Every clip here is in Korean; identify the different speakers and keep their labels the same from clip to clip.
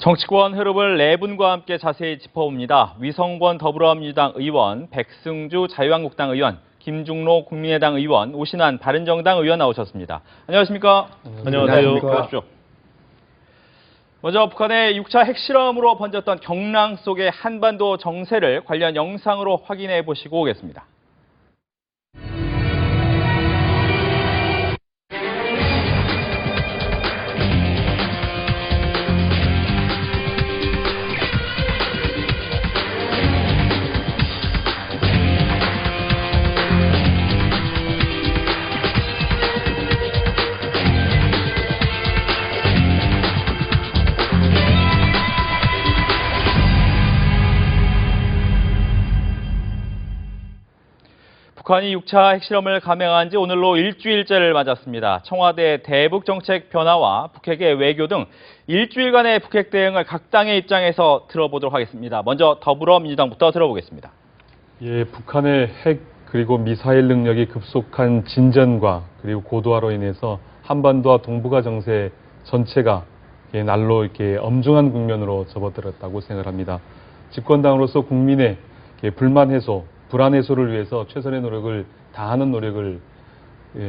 Speaker 1: 정치권 흐름을 네 분과 함께 자세히 짚어봅니다. 위성권 더불어민주당 의원, 백승주 자유한국당 의원, 김중로 국민의당 의원, 오신환 바른정당 의원 나오셨습니다. 안녕하십니까?
Speaker 2: 안녕하세요.
Speaker 1: 먼저 북한의 6차 핵실험으로 번졌던 경랑 속의 한반도 정세를 관련 영상으로 확인해 보시고 오겠습니다. 북한이 6차 핵실험을 감행한 지 오늘로 일주일째를 맞았습니다. 청와대 대북 정책 변화와 북핵의 외교 등 일주일간의 북핵 대응을 각 당의 입장에서 들어보도록 하겠습니다. 먼저 더불어민주당부터 들어보겠습니다.
Speaker 2: 북한의 핵 그리고 미사일 능력이 급속한 진전과 그리고 고도화로 인해서 한반도와 동북아 정세 전체가 날로 이렇게 엄중한 국면으로 접어들었다고 생각합니다. 집권당으로서 국민의 불만 해소, 불안 해소를 위해서 최선의 노력을 다하는 노력을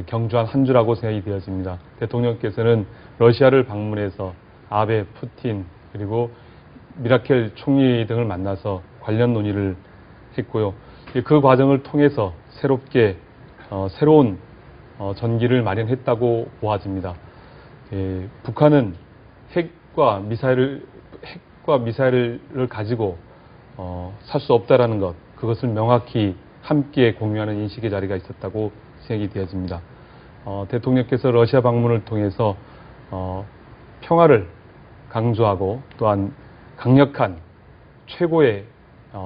Speaker 2: 경주한 한 주라고 생각이 되어집니다. 대통령께서는 러시아를 방문해서 아베, 푸틴 그리고 미라켈 총리 등을 만나서 관련 논의를 했고요. 그 과정을 통해서 새롭게 새로운 전기를 마련했다고 보아집니다. 북한은 핵과 미사일을 가지고 살 수 없다라는 것, 그것을 명확히 함께 공유하는 인식의 자리가 있었다고 생각이 되어집니다. 대통령께서 러시아 방문을 통해서 평화를 강조하고 또한 강력한 최고의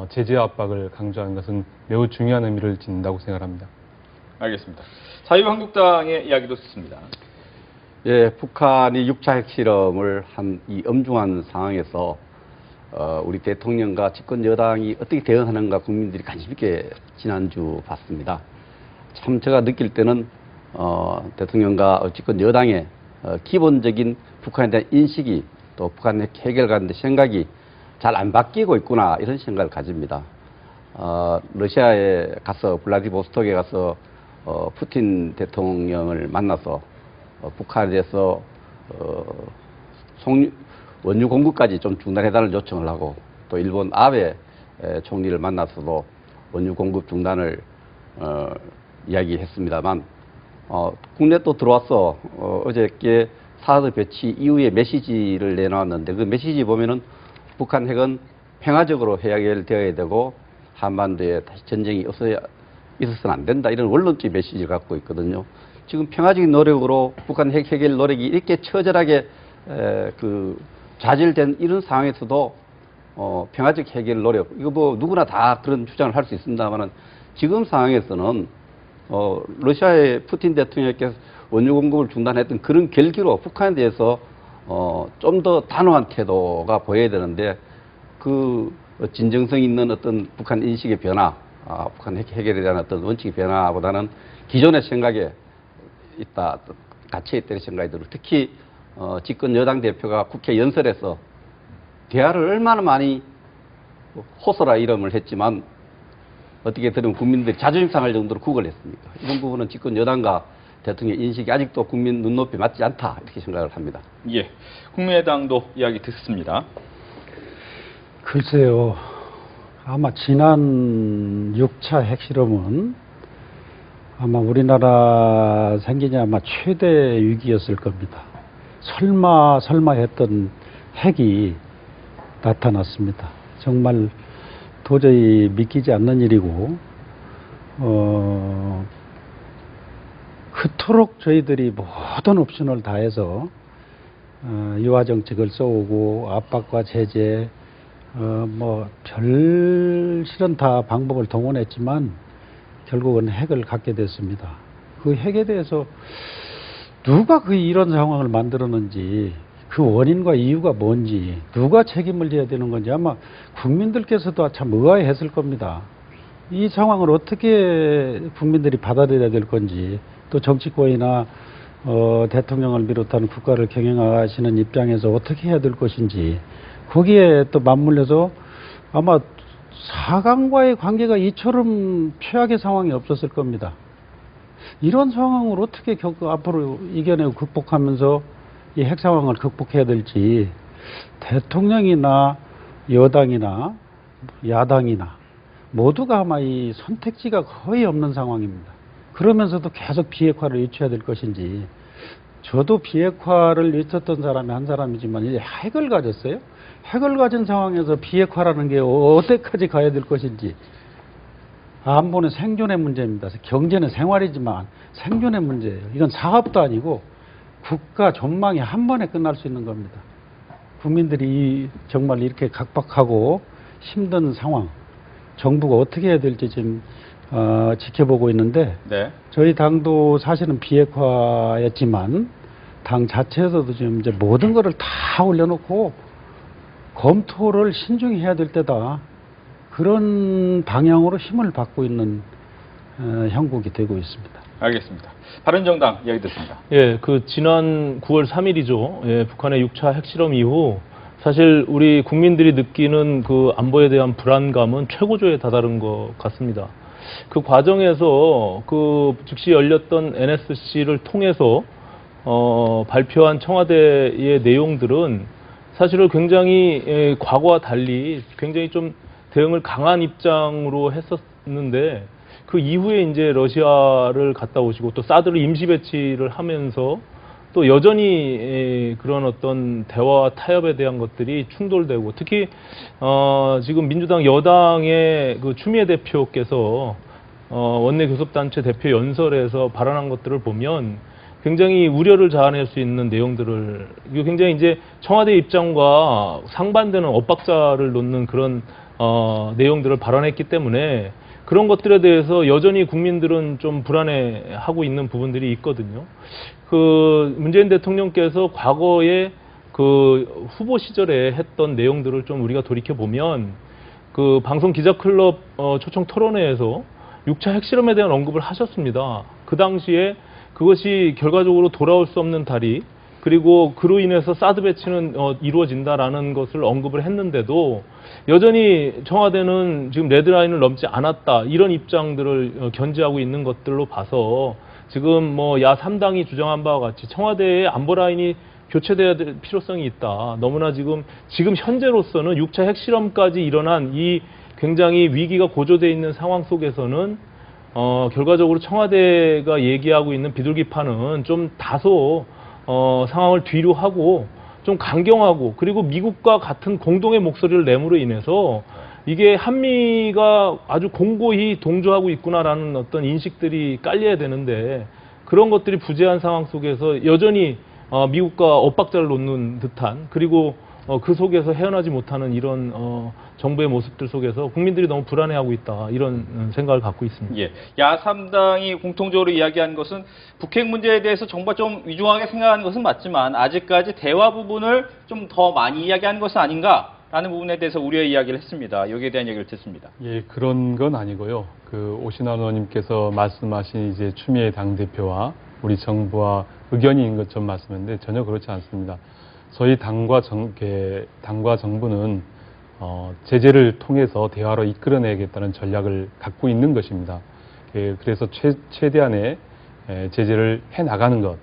Speaker 2: 제재 압박을 강조하는 것은 매우 중요한 의미를 짓는다고 생각합니다.
Speaker 1: 알겠습니다. 자유한국당의 이야기도 듣습니다.
Speaker 3: 북한이 6차 핵실험을 한 이 엄중한 상황에서 우리 대통령과 집권 여당이 어떻게 대응하는가 국민들이 관심 있게 지난주 봤습니다. 참 제가 느낄 때는 대통령과 집권 여당의 기본적인 북한에 대한 인식이 또 북한 해결 관련 생각이 잘 안 바뀌고 있구나 이런 생각을 가집니다. 러시아에 가서 블라디보스톡에 가서 푸틴 대통령을 만나서 북한에 대해서 원유 공급까지 좀 중단해달라는 요청을 하고 또 일본 아베 총리를 만나서도 원유 공급 중단을 이야기했습니다만 국내 또 들어와서 어저께 사드 배치 이후에 메시지를 내놓았는데 그 메시지 보면은 북한 핵은 평화적으로 해결되어야 되고 한반도에 다시 전쟁이 있어서는 안 된다 이런 원론적 메시지를 갖고 있거든요. 지금 평화적인 노력으로 북한 핵 해결 노력이 이렇게 처절하게 좌절된 이런 상황에서도 평화적 해결 노력, 이거 뭐 누구나 다 그런 주장을 할 수 있습니다만은 지금 상황에서는 러시아의 푸틴 대통령께서 원유 공급을 중단했던 그런 결기로 북한에 대해서 좀 더 단호한 태도가 보여야 되는데 그 진정성 있는 어떤 북한 인식의 변화, 북한 해결에 대한 어떤 원칙의 변화보다는 기존의 생각에 있다, 갇혀 있다는 생각이 들어요. 특히 집권 여당 대표가 국회 연설에서 대화를 얼마나 많이 호소라 이름을 했지만 어떻게 들으면 국민들이 자존심 상할 정도로 구걸 했습니까? 이런 부분은 집권 여당과 대통령 인식이 아직도 국민 눈높이에 맞지 않다 이렇게 생각을 합니다.
Speaker 1: 국민의당도 이야기 듣습니다.
Speaker 4: 글쎄요. 아마 지난 6차 핵실험은 아마 우리나라 생긴 지 아마 최대 위기였을 겁니다. 설마 했던 핵이 나타났습니다. 정말 도저히 믿기지 않는 일이고 그토록 저희들이 모든 옵션을 다해서 유화 정책을 써오고 압박과 제재 별 실은 다 방법을 동원했지만 결국은 핵을 갖게 됐습니다. 그 핵에 대해서 누가 이런 상황을 만들었는지 그 원인과 이유가 뭔지 누가 책임을 져야 되는 건지 아마 국민들께서도 참 의아해했을 겁니다. 이 상황을 어떻게 국민들이 받아들여야 될 건지 또 정치권이나 대통령을 비롯한 국가를 경영하시는 입장에서 어떻게 해야 될 것인지 거기에 또 맞물려서 아마 4강과의 관계가 이처럼 최악의 상황이 없었을 겁니다. 이런 상황을 어떻게 앞으로 이겨내고 극복하면서 이 핵 상황을 극복해야 될지 대통령이나 여당이나 야당이나 모두가 아마 이 선택지가 거의 없는 상황입니다. 그러면서도 계속 비핵화를 유치해야 될 것인지, 저도 비핵화를 외쳤던 사람이 한 사람이지만 이제 핵을 가졌어요. 핵을 가진 상황에서 비핵화라는 게 어디까지 가야 될 것인지. 안보는 생존의 문제입니다. 경제는 생활이지만 생존의 문제예요. 이건 사업도 아니고 국가 전망이 한 번에 끝날 수 있는 겁니다. 국민들이 정말 이렇게 각박하고 힘든 상황, 정부가 어떻게 해야 될지 지금 지켜보고 있는데,
Speaker 1: 네.
Speaker 4: 저희 당도 사실은 비핵화였지만 당 자체에서도 지금 이제 모든 것을 다 올려놓고 검토를 신중히 해야 될 때다, 그런 방향으로 힘을 받고 있는 형국이 되고 있습니다.
Speaker 1: 알겠습니다. 바른정당 이야기 듣습니다.
Speaker 5: 예, 그 지난 9월 3일이죠. 예, 북한의 6차 핵실험 이후 사실 우리 국민들이 느끼는 그 안보에 대한 불안감은 최고조에 다다른 것 같습니다. 그 과정에서 그 즉시 열렸던 NSC를 통해서 발표한 청와대의 내용들은 사실은 굉장히 과거와 달리 굉장히 좀 대응을 강한 입장으로 했었는데, 그 이후에 이제 러시아를 갔다 오시고 또 사드를 임시 배치를 하면서 또 여전히 그런 어떤 대화와 타협에 대한 것들이 충돌되고, 특히 지금 민주당 여당의 그 추미애 대표께서 원내 교섭단체 대표 연설에서 발언한 것들을 보면 굉장히 우려를 자아낼 수 있는 내용들을, 굉장히 이제 청와대 입장과 상반되는 엇박자를 놓는 그런 내용들을 발언했기 때문에 그런 것들에 대해서 여전히 국민들은 좀 불안해하고 있는 부분들이 있거든요. 그 문재인 대통령께서 과거에 그 후보 시절에 했던 내용들을 좀 우리가 돌이켜 보면, 그 방송 기자 클럽 초청 토론회에서 6차 핵실험에 대한 언급을 하셨습니다. 그 당시에 그것이 결과적으로 돌아올 수 없는 다리, 그리고 그로 인해서 사드 배치는 이루어진다라는 것을 언급을 했는데도 여전히 청와대는 지금 레드라인을 넘지 않았다, 이런 입장들을 견지하고 있는 것들로 봐서 지금 뭐 야 3당이 주장한 바와 같이 청와대의 안보 라인이 교체돼야 될 필요성이 있다. 너무나 지금 현재로서는 6차 핵실험까지 일어난 이 굉장히 위기가 고조되어 있는 상황 속에서는 결과적으로 청와대가 얘기하고 있는 비둘기파는 좀 다소 상황을 뒤로 하고 좀 강경하고, 그리고 미국과 같은 공동의 목소리를 내므로 인해서 이게 한미가 아주 공고히 동조하고 있구나라는 어떤 인식들이 깔려야 되는데, 그런 것들이 부재한 상황 속에서 여전히 미국과 엇박자를 놓는 듯한, 그리고 그 속에서 헤어나지 못하는 이런 정부의 모습들 속에서 국민들이 너무 불안해하고 있다, 이런 생각을 갖고 있습니다.
Speaker 1: 예. 야3당이 공통적으로 이야기한 것은 북핵 문제에 대해서 정부가 좀 위중하게 생각하는 것은 맞지만 아직까지 대화 부분을 좀 더 많이 이야기하는 것은 아닌가라는 부분에 대해서 우려의 이야기를 했습니다. 여기에 대한 얘기를 듣습니다.
Speaker 2: 예, 그런 건 아니고요. 그 오신환 의원님께서 말씀하신 이제 추미애 당대표와 우리 정부와 의견이 있는 것처럼 말씀했는데 전혀 그렇지 않습니다. 저희 당과 정부는 제재를 통해서 대화로 이끌어내겠다는 전략을 갖고 있는 것입니다. 그래서 최대한의 제재를 해 나가는 것.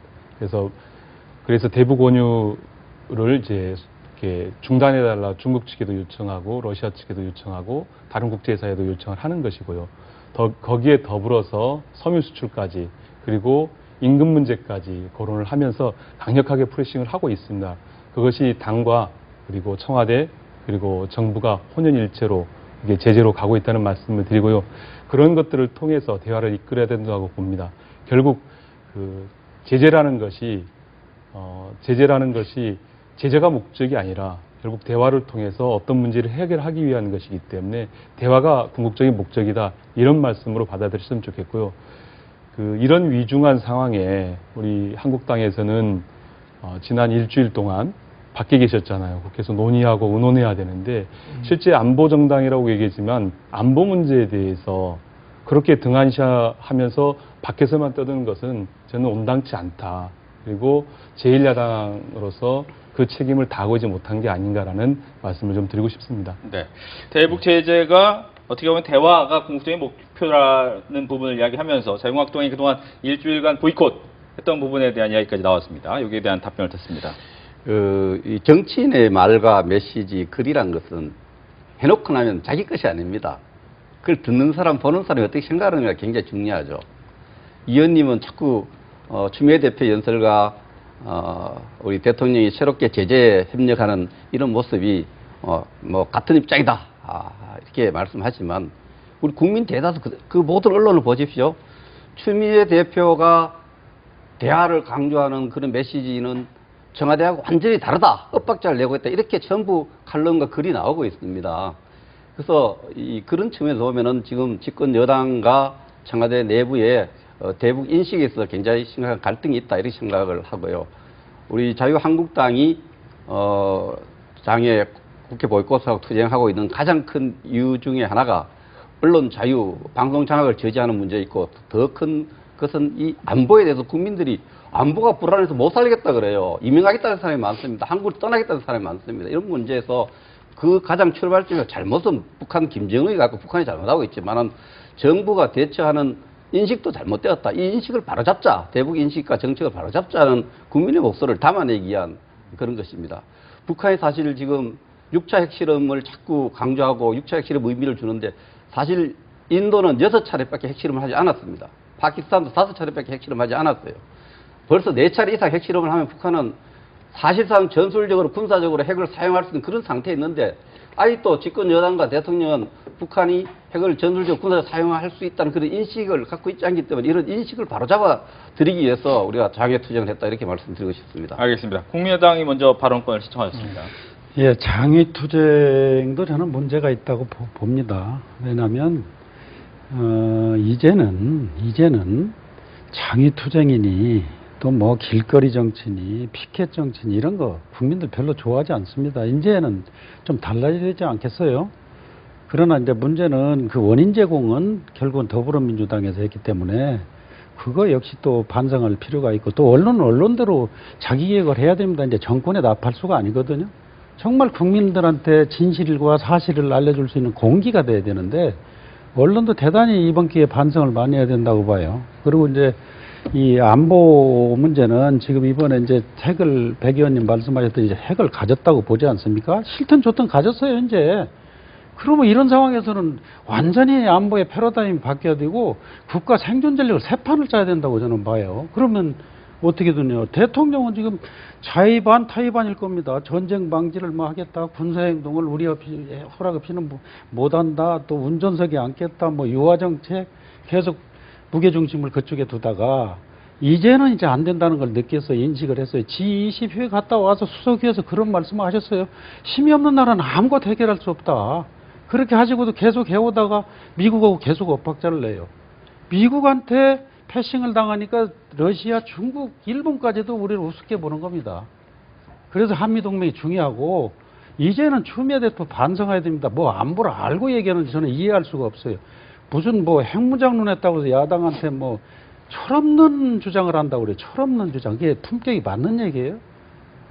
Speaker 2: 그래서 대북 원유를 이제 이렇게 중단해달라 중국 측에도 요청하고 러시아 측에도 요청하고 다른 국제사회도 요청을 하는 것이고요. 거기에 더불어서 섬유 수출까지, 그리고 임금 문제까지 거론을 하면서 강력하게 프레싱을 하고 있습니다. 그것이 당과 그리고 청와대 그리고 정부가 혼연일체로 이게 제재로 가고 있다는 말씀을 드리고요. 그런 것들을 통해서 대화를 이끌어야 된다고 봅니다. 결국 그 제재라는 것이 제재가 목적이 아니라 결국 대화를 통해서 어떤 문제를 해결하기 위한 것이기 때문에 대화가 궁극적인 목적이다, 이런 말씀으로 받아들였으면 좋겠고요. 이런 위중한 상황에 우리 한국당에서는 지난 일주일 동안 밖에 계셨잖아요. 국회에서 논의하고 의논해야 되는데 실제 안보정당이라고 얘기하지만 안보 문제에 대해서 그렇게 등한시하면서 밖에서만 떠드는 것은 저는 온당치 않다. 그리고 제1야당으로서 그 책임을 다하고 있지 못한 게 아닌가라는 말씀을 좀 드리고 싶습니다.
Speaker 1: 네. 대북 제재가 어떻게 보면 대화가 궁극적인 목표라는 부분을 이야기하면서 자유한국당이 그동안 일주일간 보이콧했던 부분에 대한 이야기까지 나왔습니다. 여기에 대한 답변을 듣습니다.
Speaker 3: 이 정치인의 말과 메시지, 글이란 것은 해놓고 나면 자기 것이 아닙니다. 그걸 듣는 사람, 보는 사람이 어떻게 생각하느냐가 굉장히 중요하죠. 이 의원님은 자꾸 추미애 대표 연설과 우리 대통령이 새롭게 제재에 협력하는 이런 모습이 뭐 같은 입장이다 이렇게 말씀하지만 우리 국민 대다수 그 모든 언론을 보십시오. 추미애 대표가 대화를 강조하는 그런 메시지는 청와대하고 완전히 다르다, 엇박자를 내고 있다, 이렇게 전부 칼럼과 글이 나오고 있습니다. 그래서 그런 측면에서 보면은 지금 집권 여당과 청와대 내부에 대북 인식에 있어서 굉장히 심각한 갈등이 있다, 이렇게 생각을 하고요. 우리 자유한국당이 장애 국회 보이콧하고 투쟁하고 있는 가장 큰 이유 중에 하나가 언론 자유, 방송 장악을 저지하는 문제 있고, 더 큰 것은 이 안보에 대해서 국민들이 안보가 불안해서 못 살겠다 그래요. 이민하겠다는 사람이 많습니다. 한국을 떠나겠다는 사람이 많습니다. 이런 문제에서 그 가장 출발점이 잘못은 북한 김정은이 갖고 북한이 잘못하고 있지만은 정부가 대처하는 인식도 잘못되었다. 이 인식을 바로잡자. 대북 인식과 정책을 바로잡자는 국민의 목소리를 담아내기 위한 그런 것입니다. 북한이 사실 지금 6차 핵실험을 자꾸 강조하고 6차 핵실험 의미를 주는데 사실 인도는 6차례밖에 핵실험을 하지 않았습니다. 파키스탄도 5차례밖에 핵실험하지 않았어요. 벌써 4차례 이상 핵실험을 하면 북한은 사실상 전술적으로 군사적으로 핵을 사용할 수 있는 그런 상태에 있는데 아직도 집권 여당과 대통령은 북한이 핵을 전술적 군사적으로 사용할 수 있다는 그런 인식을 갖고 있지 않기 때문에 이런 인식을 바로잡아 드리기 위해서 우리가 장애 투쟁을 했다, 이렇게 말씀드리고 싶습니다.
Speaker 1: 알겠습니다. 국민의당이 먼저 발언권을 신청하셨습니다.
Speaker 4: 예, 장애 투쟁도 저는 문제가 있다고 봅니다. 왜냐하면 이제는 장애 투쟁이니 또 뭐 길거리 정치니 피켓 정치니 이런 거 국민들 별로 좋아하지 않습니다. 이제는 좀 달라져야 되지 않겠어요? 그러나 이제 문제는 그 원인 제공은 결국은 더불어민주당에서 했기 때문에 그거 역시 또 반성할 필요가 있고, 또 언론은 언론대로 자기 개혁을 해야 됩니다. 이제 정권에 나팔수가 아니거든요. 정말 국민들한테 진실과 사실을 알려줄 수 있는 공기가 돼야 되는데 언론도 대단히 이번 기회에 반성을 많이 해야 된다고 봐요. 그리고 이제 이 안보 문제는 지금 이번에 이제 핵을 백 의원님 말씀하셨듯이 이제 핵을 가졌다고 보지 않습니까? 싫든 좋든 가졌어요, 이제. 그러면 이런 상황에서는 완전히 안보의 패러다임이 바뀌어야 되고 국가 생존 전략을 새 판을 짜야 된다고 저는 봐요. 그러면 어떻게 되냐. 대통령은 지금 자의반 타의반일 겁니다. 전쟁 방지를 뭐 하겠다. 군사행동을 우리 허락 없이는 못한다. 또 운전석에 앉겠다. 뭐 유화정책 계속 무게중심을 그쪽에 두다가 이제는 이제 안 된다는 걸 느껴서 인식을 했어요. G20회 갔다 와서 수석위에서 그런 말씀을 하셨어요. 힘이 없는 나라는 아무것도 해결할 수 없다. 그렇게 하시고도 계속 해오다가 미국하고 계속 엇박자를 내요. 미국한테 패싱을 당하니까 러시아, 중국, 일본까지도 우리를 우습게 보는 겁니다. 그래서 한미동맹이 중요하고 이제는 추미애 대표 반성해야 됩니다. 뭐 안보를 알고 얘기하는지 저는 이해할 수가 없어요. 무슨 뭐 핵무장론했다고 해서 야당한테 뭐 철없는 주장을 한다고 그래요. 철없는 주장. 그게 품격이 맞는 얘기예요?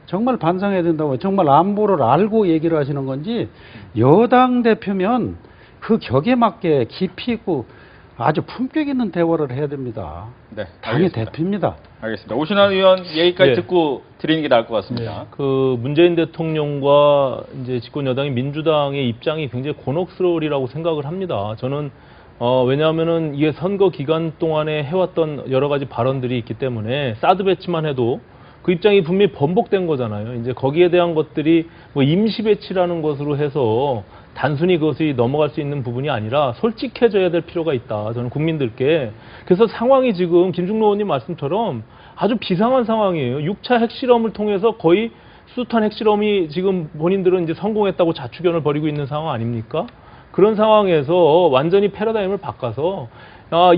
Speaker 4: 정말 반성해야 된다고. 정말 안보를 알고 얘기를 하시는 건지 여당 대표면 그 격에 맞게 깊이 있고 아주 품격 있는 대화를 해야 됩니다.
Speaker 1: 네,
Speaker 4: 당의
Speaker 1: 알겠습니다.
Speaker 4: 대표입니다.
Speaker 1: 알겠습니다. 오신환 의원 얘기까지
Speaker 5: 네.
Speaker 1: 듣고 드리는 게 나을 것 같습니다.
Speaker 5: 그 문재인 대통령과 이제 집권 여당인 민주당의 입장이 굉장히 곤혹스러우리라고 생각을 합니다. 저는 왜냐하면은 이게 선거 기간 동안에 해왔던 여러 가지 발언들이 있기 때문에 사드 배치만 해도 그 입장이 분명히 번복된 거잖아요. 이제 거기에 대한 것들이 뭐 임시 배치라는 것으로 해서 단순히 그것이 넘어갈 수 있는 부분이 아니라 솔직해져야 될 필요가 있다. 저는 국민들께. 그래서 상황이 지금 김중로 의원님 말씀처럼 아주 비상한 상황이에요. 6차 핵실험을 통해서 거의 수탄 핵실험이 지금 본인들은 이제 성공했다고 자축연을 벌이고 있는 상황 아닙니까? 그런 상황에서 완전히 패러다임을 바꿔서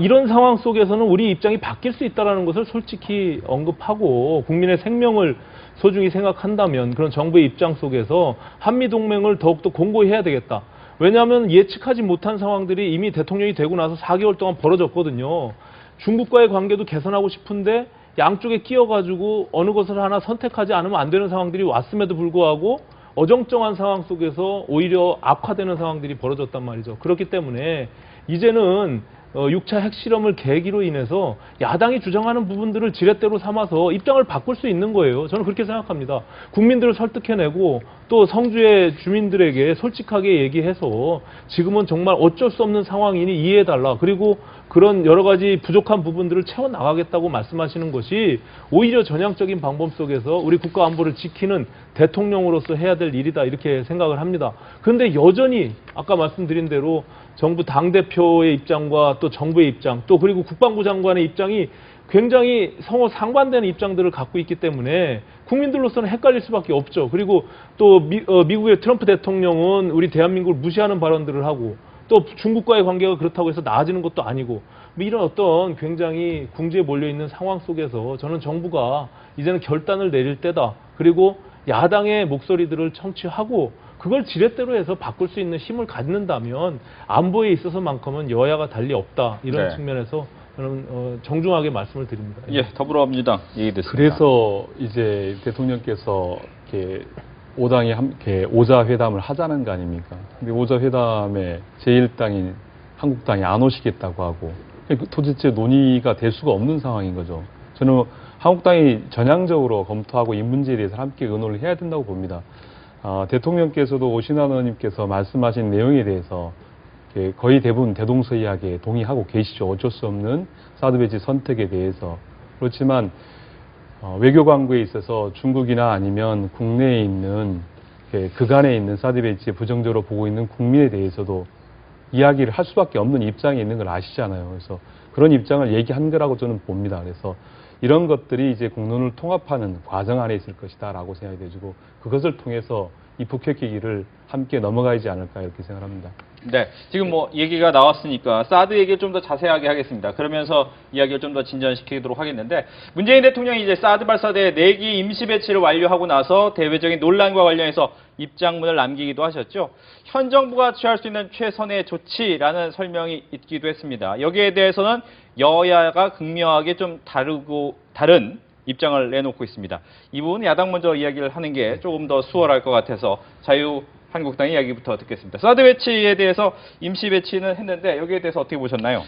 Speaker 5: 이런 상황 속에서는 우리 입장이 바뀔 수 있다는 것을 솔직히 언급하고 국민의 생명을 소중히 생각한다면 그런 정부의 입장 속에서 한미동맹을 더욱더 공고히 해야 되겠다. 왜냐하면 예측하지 못한 상황들이 이미 대통령이 되고 나서 4개월 동안 벌어졌거든요. 중국과의 관계도 개선하고 싶은데 양쪽에 끼어가지고 어느 것을 하나 선택하지 않으면 안 되는 상황들이 왔음에도 불구하고 어정쩡한 상황 속에서 오히려 악화되는 상황들이 벌어졌단 말이죠. 그렇기 때문에 이제는 6차 핵실험을 계기로 인해서 야당이 주장하는 부분들을 지렛대로 삼아서 입장을 바꿀 수 있는 거예요. 저는 그렇게 생각합니다. 국민들을 설득해내고 또 성주의 주민들에게 솔직하게 얘기해서 지금은 정말 어쩔 수 없는 상황이니 이해해달라. 그리고 그런 여러 가지 부족한 부분들을 채워나가겠다고 말씀하시는 것이 오히려 전향적인 방법 속에서 우리 국가 안보를 지키는 대통령으로서 해야 될 일이다 이렇게 생각을 합니다. 그런데 여전히 아까 말씀드린 대로 정부 당대표의 입장과 또 정부의 입장 또 그리고 국방부 장관의 입장이 굉장히 서로 상반되는 입장들을 갖고 있기 때문에 국민들로서는 헷갈릴 수밖에 없죠. 그리고 또 미국의 트럼프 대통령은 우리 대한민국을 무시하는 발언들을 하고 또 중국과의 관계가 그렇다고 해서 나아지는 것도 아니고 뭐 이런 어떤 굉장히 궁지에 몰려있는 상황 속에서 저는 정부가 이제는 결단을 내릴 때다. 그리고 야당의 목소리들을 청취하고 그걸 지렛대로 해서 바꿀 수 있는 힘을 갖는다면 안보에 있어서만큼은 여야가 달리 없다. 이런
Speaker 1: 네.
Speaker 5: 측면에서 저는 정중하게 말씀을 드립니다.
Speaker 1: 예, 더불어민주당 얘기 듣습니다.
Speaker 2: 그래서 이제 대통령께서 이렇게 5당이 함께 오자회담을 하자는 거 아닙니까? 근데 오자회담에 제1당인 한국당이 안 오시겠다고 하고 도대체 논의가 될 수가 없는 상황인 거죠. 저는 한국당이 전향적으로 검토하고 이 문제에 대해서 함께 의논을 해야 된다고 봅니다. 대통령께서도 오신환 의원님께서 말씀하신 내용에 대해서 거의 대부분 대동소이하게 동의하고 계시죠. 어쩔 수 없는 사드 배치 선택에 대해서. 그렇지만 외교 광구에 있어서 중국이나 아니면 국내에 있는 그간에 있는 사드 배치에 부정적으로 보고 있는 국민에 대해서도 이야기를 할 수밖에 없는 입장에 있는 걸 아시잖아요. 그래서 그런 입장을 얘기한 거라고 저는 봅니다. 그래서 이런 것들이 이제 공론을 통합하는 과정 안에 있을 것이다라고 생각이 되지고 그것을 통해서 이 북핵 위기를 함께 넘어가지 않을까 이렇게 생각합니다.
Speaker 1: 네, 지금 뭐 얘기가 나왔으니까 사드 얘기를 좀 더 자세하게 하겠습니다. 그러면서 이야기를 좀 더 진전시키도록 하겠는데 문재인 대통령이 이제 사드 발사대 4기 임시 배치를 완료하고 나서 대외적인 논란과 관련해서 입장문을 남기기도 하셨죠. 현 정부가 취할 수 있는 최선의 조치라는 설명이 있기도 했습니다. 여기에 대해서는 여야가 극명하게 좀 다른 입장을 내놓고 있습니다. 이 부분 야당 먼저 이야기를 하는 게 조금 더 수월할 것 같아서 자유한국당 이야기부터 듣겠습니다. 사드 배치에 대해서 임시 배치는 했는데 여기에 대해서 어떻게 보셨나요?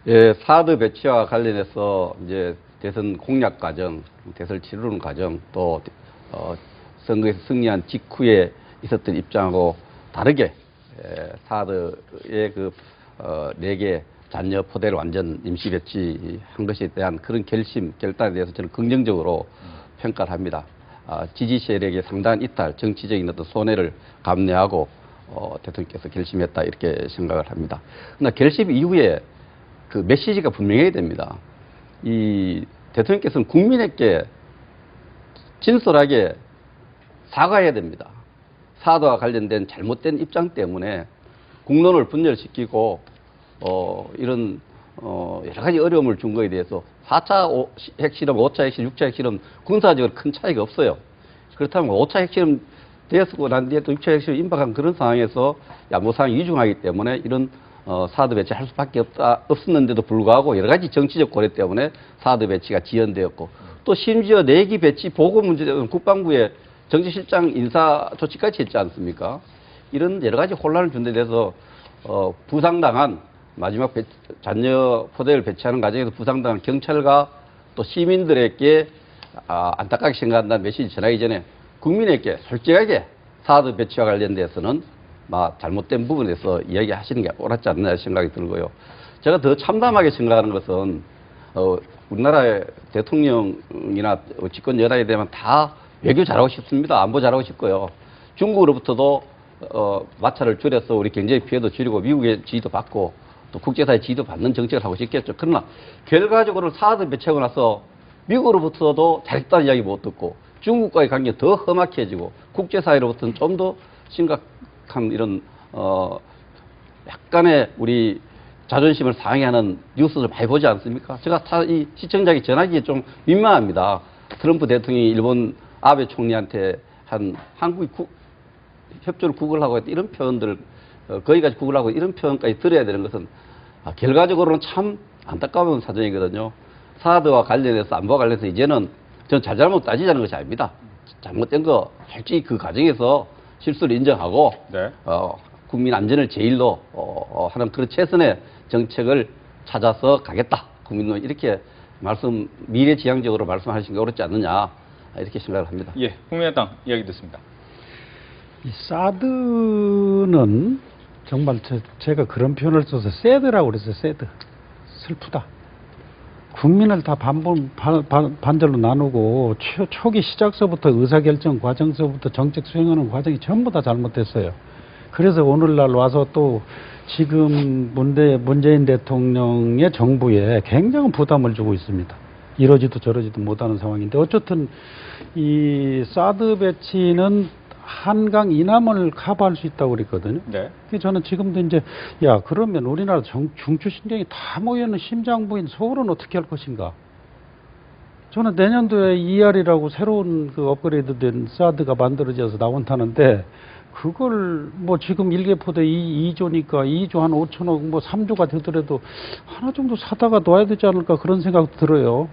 Speaker 3: 예, 사드 배치와 관련해서 이제 대선 공약 과정, 대선 치르는 과정, 또 선거에서 승리한 직후에 있었던 입장하고 다르게 사드의 그 4개 잔여 포대를 완전 임시 배치한 것에 대한 그런 결단에 대해서 저는 긍정적으로 평가를 합니다. 지지 세력의 상당한 이탈, 정치적인 어떤 손해를 감내하고 대통령께서 결심했다 이렇게 생각을 합니다. 그러나 결심 이후에 그 메시지가 분명해야 됩니다. 이 대통령께서는 국민에게 진솔하게 사과해야 됩니다. 사드와 관련된 잘못된 입장 때문에 국론을 분열시키고 이런 여러 가지 어려움을 준 거에 대해서 4차 핵실험, 5차 핵실험, 6차 핵실험 군사적으로 큰 차이가 없어요. 그렇다면 5차 핵실험 되었고 난 뒤에 또 6차 핵실험 임박한 그런 상황에서 양보 상황이 위중하기 때문에 이런 사드 배치할 수밖에 없었는데도 불구하고 여러 가지 정치적 고려 때문에 사드 배치가 지연되었고 또 심지어 4기 배치 보고 문제는 국방부의 정치실장 인사 조치까지 했지 않습니까? 이런 여러 가지 혼란을 준 데 대해서 부상당한 마지막 잔여 포대를 배치하는 과정에서 부상당한 경찰과 또 시민들에게 안타깝게 생각한다는 메시지 전하기 전에 국민에게 솔직하게 사드 배치와 관련돼서는 잘못된 부분에서 이야기하시는 게 옳았지 않나 생각이 들고요. 제가 더 참담하게 생각하는 것은 우리나라의 대통령이나 집권 여당에 대한 다 외교 잘하고 싶습니다. 안보 잘하고 싶고요. 중국으로부터도 마찰을 줄여서 우리 경제 피해도 줄이고 미국의 지지도 받고 또 국제사회 지지도 받는 정책을 하고 싶겠죠. 그러나 결과적으로 사드 배치하고 나서 미국으로부터도 잘했다는 이야기 못 듣고 중국과의 관계가 더 험악해지고 국제사회로부터는 좀 더 심각한 이런 약간의 우리 자존심을 상해하는 뉴스를 많이 보지 않습니까? 제가 이 시청자에게 전하기에 좀 민망합니다. 트럼프 대통령이 일본 아베 총리한테 한 한국이 협조를 구걸하고 했다 이런 표현들 거기까지 구걸하고 이런 표현까지 들어야 되는 것은 결과적으로는 참 안타까운 사정이거든요. 사드와 관련해서 안보와 관련해서 이제는 전 잘잘못 따지자는 것이 아닙니다. 잘못된 거 솔직히 그 과정에서 실수를 인정하고
Speaker 1: 네.
Speaker 3: 국민 안전을 제일로 하는 그런 최선의 정책을 찾아서 가겠다. 국민은 이렇게 미래지향적으로 말씀하신 게 옳지 않느냐 이렇게 생각을 합니다.
Speaker 1: 예, 국민의당 이야기 듣습니다.
Speaker 4: 이 사드는 정말 제가 그런 표현을 써서 새드라고 그랬어요. 새드. 슬프다. 국민을 다 반절로 나누고 초기 시작서부터 의사결정 과정서부터 정책 수행하는 과정이 전부 다 잘못됐어요. 그래서 오늘날 와서 또 지금 문재인 대통령의 정부에 굉장한 부담을 주고 있습니다. 이러지도 저러지도 못하는 상황인데 어쨌든 이 사드 배치는 한강 이남을 커버할 수 있다고 그랬거든요.
Speaker 1: 네.
Speaker 4: 그래서 저는 지금도 이제 그러면 우리나라 중추신경이 다 모여있는 심장부인 서울은 어떻게 할 것인가? 저는 내년도에 ER이라고 새로운 그 업그레이드된 사드가 만들어져서 나온다는데 그걸 뭐 지금 일개포대 2조니까 2조 한 5천억 뭐 3조가 되더라도 하나 정도 사다가 놔야 되지 않을까 그런 생각도 들어요.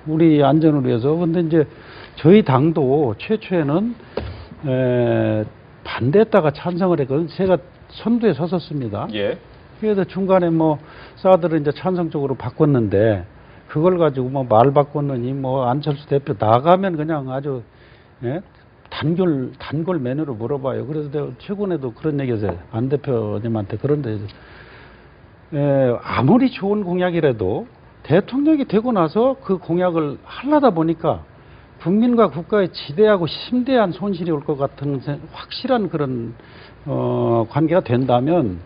Speaker 4: 우리 안전을 위해서. 근데 이제 저희 당도 최초에는 반대했다가 찬성을 했거든요. 제가 선두에 섰었습니다.
Speaker 1: 예.
Speaker 4: 그래서 중간에 뭐 사드를 이제 찬성적으로 바꿨는데 그걸 가지고 뭐 말 바꿨느니 뭐 안철수 대표 나가면 그냥 아주 단골 메뉴로 물어봐요. 그래서 내가 최근에도 그런 얘기했어요. 안 대표님한테. 그런데 아무리 좋은 공약이라도 대통령이 되고 나서 그 공약을 하려다 보니까 국민과 국가에 지대하고 심대한 손실이 올 것 같은 확실한 그런 관계가 된다면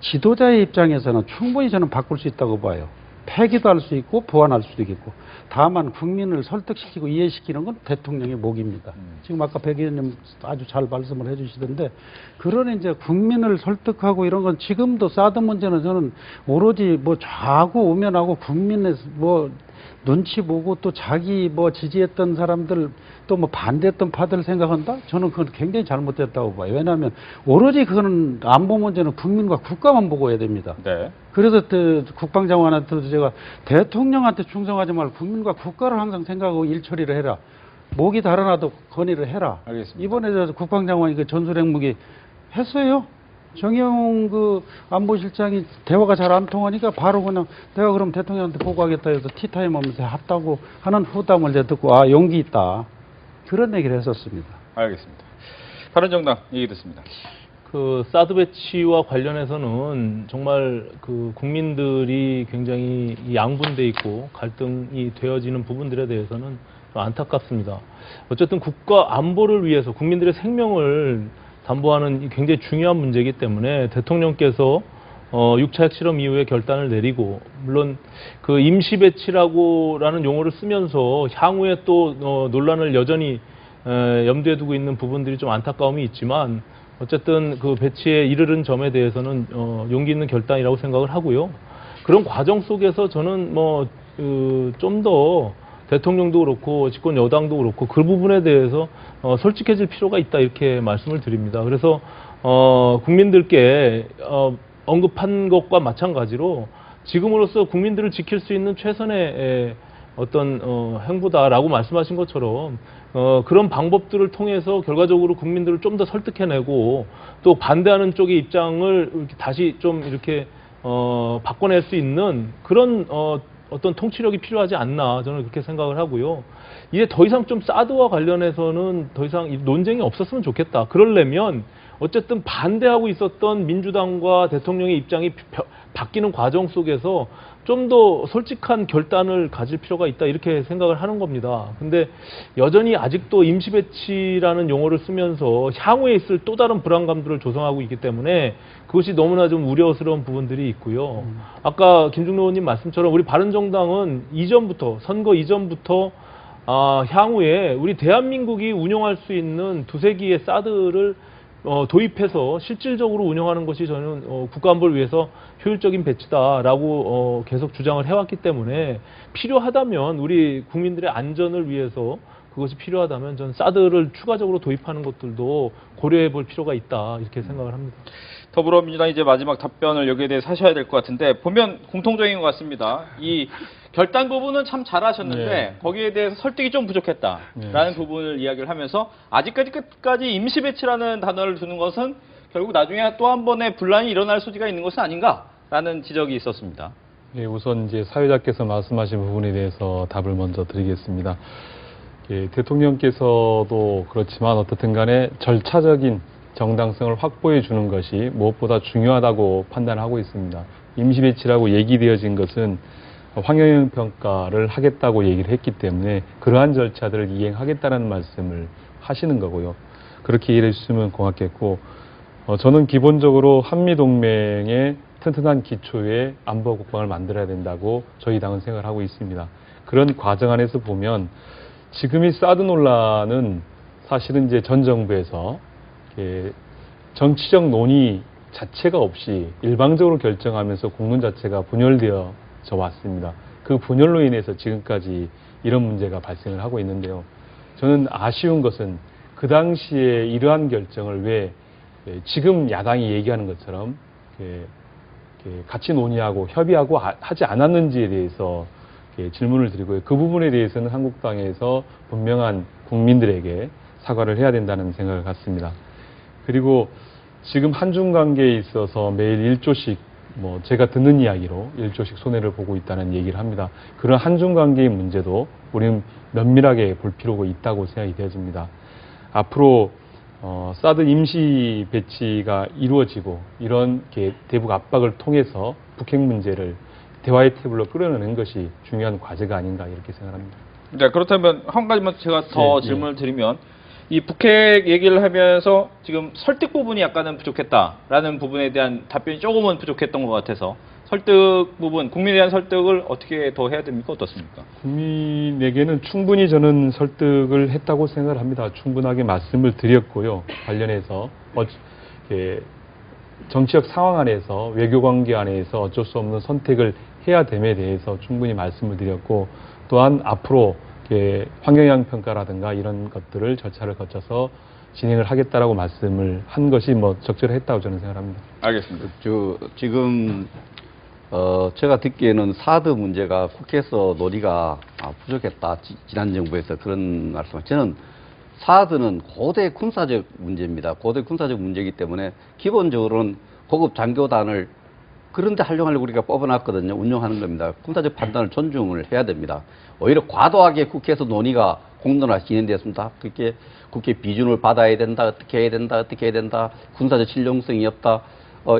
Speaker 4: 지도자의 입장에서는 충분히 저는 바꿀 수 있다고 봐요. 폐기도 할 수 있고 보완할 수도 있고. 다만 국민을 설득시키고 이해시키는 건 대통령의 몫입니다. 지금 아까 백 의원님 아주 잘 말씀을 해주시던데 그런 이제 국민을 설득하고 이런 건 지금도 사드 문제는 저는 오로지 뭐 좌고 우면하고 국민의 뭐 눈치 보고 또 자기 뭐 지지했던 사람들 또 뭐 반대했던 파들 생각한다? 저는 그건 굉장히 잘못됐다고 봐요. 왜냐하면 오로지 그거는 안보 문제는 국민과 국가만 보고 해야 됩니다.
Speaker 1: 네.
Speaker 4: 그래서 국방장관한테도 제가 대통령한테 충성하지 말고 국민과 국가를 항상 생각하고 일 처리를 해라. 목이 달아나도 건의를 해라.
Speaker 1: 알겠습니다.
Speaker 4: 이번에 저 국방장관이 그 전술핵무기 했어요. 정의용 그 안보실장이 대화가 잘 안 통하니까 바로 그냥 내가 그럼 대통령한테 보고하겠다 해서 티타임 하면서 했다고 하는 후담을 제가 듣고 용기 있다. 그런 얘기를 했었습니다.
Speaker 1: 알겠습니다. 바른정당 얘기 듣습니다.
Speaker 5: 그 사드 배치와 관련해서는 정말 그 국민들이 굉장히 양분돼 있고 갈등이 되어지는 부분들에 대해서는 좀 안타깝습니다. 어쨌든 국가 안보를 위해서 국민들의 생명을 담보하는 굉장히 중요한 문제이기 때문에 대통령께서 6차 핵실험 이후에 결단을 내리고 물론 그 임시 배치라는 용어를 쓰면서 향후에 또 논란을 여전히 염두에 두고 있는 부분들이 좀 안타까움이 있지만 어쨌든 그 배치에 이르른 점에 대해서는 용기 있는 결단이라고 생각을 하고요. 그런 과정 속에서 저는 뭐 좀 더 대통령도 그렇고 집권 여당도 그렇고 그 부분에 대해서 솔직해질 필요가 있다 이렇게 말씀을 드립니다. 그래서 국민들께 언급한 것과 마찬가지로 지금으로서 국민들을 지킬 수 있는 최선의 어떤 행보다라고 말씀하신 것처럼 그런 방법들을 통해서 결과적으로 국민들을 좀 더 설득해내고 또 반대하는 쪽의 입장을 이렇게 다시 좀 이렇게 바꿔낼 수 있는 그런 어떤 통치력이 필요하지 않나 저는 그렇게 생각을 하고요. 이제 더 이상 좀 사드와 관련해서는 더 이상 논쟁이 없었으면 좋겠다. 그러려면 어쨌든 반대하고 있었던 민주당과 대통령의 입장이 바뀌는 과정 속에서 좀 더 솔직한 결단을 가질 필요가 있다 이렇게 생각을 하는 겁니다. 근데 여전히 아직도 임시 배치라는 용어를 쓰면서 향후에 있을 또 다른 불안감들을 조성하고 있기 때문에 그것이 너무나 좀 우려스러운 부분들이 있고요. 아까 김중로 의원님 말씀처럼 우리 바른정당은 선거 이전부터 향후에 우리 대한민국이 운영할 수 있는 두세 기의 사드를 도입해서 실질적으로 운영하는 것이 저는 국가안보를 위해서 효율적인 배치다라고 계속 주장을 해왔기 때문에 필요하다면 우리 국민들의 안전을 위해서 그것이 필요하다면 저는 사드를 추가적으로 도입하는 것들도 고려해 볼 필요가 있다 이렇게 생각을 합니다.
Speaker 1: 더불어민주당 이제 마지막 답변을 여기에 대해서 하셔야 될 것 같은데 보면 공통적인 것 같습니다. 이 결단 부분은 참 잘하셨는데
Speaker 2: 네.
Speaker 1: 거기에 대해서 설득이 좀 부족했다라는 부분을 이야기를 하면서 아직까지 끝까지 임시 배치라는 단어를 두는 것은 결국 나중에 또 한 번의 분란이 일어날 소지가 있는 것은 아닌가라는 지적이 있었습니다.
Speaker 2: 예, 우선 이제 사회자께서 말씀하신 부분에 대해서 답을 먼저 드리겠습니다. 예, 대통령께서도 그렇지만 어떻든 간에 절차적인 정당성을 확보해 주는 것이 무엇보다 중요하다고 판단하고 있습니다. 임시 배치라고 얘기되어진 것은 환경 평가를 하겠다고 얘기를 했기 때문에 그러한 절차들을 이행하겠다는 말씀을 하시는 거고요. 그렇게 이해해 주시면 고맙겠고, 저는 기본적으로 한미동맹의 튼튼한 기초에 안보 국방을 만들어야 된다고 저희 당은 생각을 하고 있습니다. 그런 과정 안에서 보면 지금이 사드 논란은 사실은 이제 전 정부에서 정치적 논의 자체가 없이 일방적으로 결정하면서 공론 자체가 분열되어져 왔습니다. 그 분열로 인해서 지금까지 이런 문제가 발생을 하고 있는데요. 저는 아쉬운 것은 그 당시에 이러한 결정을 왜 지금 야당이 얘기하는 것처럼 같이 논의하고 협의하고 하지 않았는지에 대해서 질문을 드리고요. 그 부분에 대해서는 한국당에서 분명한 국민들에게 사과를 해야 된다는 생각을 갖습니다. 그리고 지금 한중 관계에 있어서 매일 1조씩 제가 듣는 이야기로 1조씩 손해를 보고 있다는 얘기를 합니다. 그런 한중 관계의 문제도 우리는 면밀하게 볼 필요가 있다고 생각이 되어집니다. 앞으로 사드 임시 배치가 이루어지고 이런 대북 압박을 통해서 북핵 문제를 대화의 테이블로 끌어내는 것이 중요한 과제가 아닌가 이렇게 생각합니다.
Speaker 1: 네, 그렇다면 한 가지만 제가 더
Speaker 2: 네,
Speaker 1: 질문을 드리면 이 북핵 얘기를 하면서 지금 설득 부분이 약간은 부족했다라는 부분에 대한 답변이 조금은 부족했던 것 같아서 설득 부분, 국민에 대한 설득을 어떻게 더 해야 됩니까? 어떻습니까?
Speaker 2: 국민에게는 충분히 저는 설득을 했다고 생각을 합니다. 충분하게 말씀을 드렸고요. 관련해서 정치적 상황 안에서 외교관계 안에서 어쩔 수 없는 선택을 해야 됨에 대해서 충분히 말씀을 드렸고 또한 앞으로 환경영향 평가라든가 이런 것들을 절차를 거쳐서 진행을 하겠다라고 말씀을 한 것이 적절했다고 저는 생각합니다.
Speaker 1: 알겠습니다.
Speaker 3: 지금 제가 듣기에는 사드 문제가 국회에서 논의가 부족했다. 지난 정부에서 그런 말씀을. 저는 사드는 고대 군사적 문제입니다. 고대 군사적 문제이기 때문에 기본적으로는 고급 장교단을 그런데 활용하려고 우리가 뽑아놨거든요. 운영하는 겁니다. 군사적 판단을 존중을 해야 됩니다. 오히려 과도하게 국회에서 논의가 공론화 진행됐습니다. 그렇게 국회 비준을 받아야 된다. 어떻게 해야 된다. 어떻게 해야 된다. 군사적 실용성이 없다.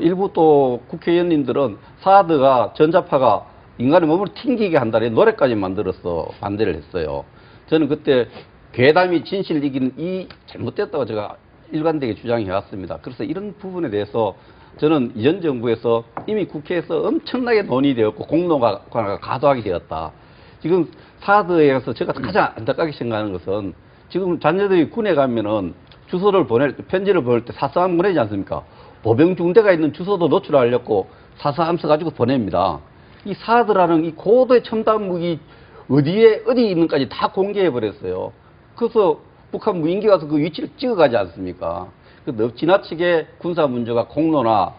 Speaker 3: 일부 또 국회의원님들은 사드가 전자파가 인간의 몸을 튕기게 한다는 노래까지 만들어서 반대를 했어요. 저는 그때 괴담이 진실을 이기는 이 잘못됐다고 제가 일관되게 주장해 왔습니다. 그래서 이런 부분에 대해서 저는 이전 정부에서 이미 국회에서 엄청나게 논의되었고 공론화가 과도하게 되었다. 지금 사드에서 제가 가장 안타깝게 생각하는 것은 지금 자녀들이 군에 가면은 주소를 편지를 보낼 때 사서함 보내지 않습니까? 보병 중대가 있는 주소도 노출하려고 사서함 써가지고 보냅니다. 이 사드라는 이 고도의 첨단 무기 어디 있는까지 다 공개해 버렸어요. 그래서 북한 무인기 가서 그 위치를 찍어가지 않습니까? 그 지나치게 군사 문제가 공론화,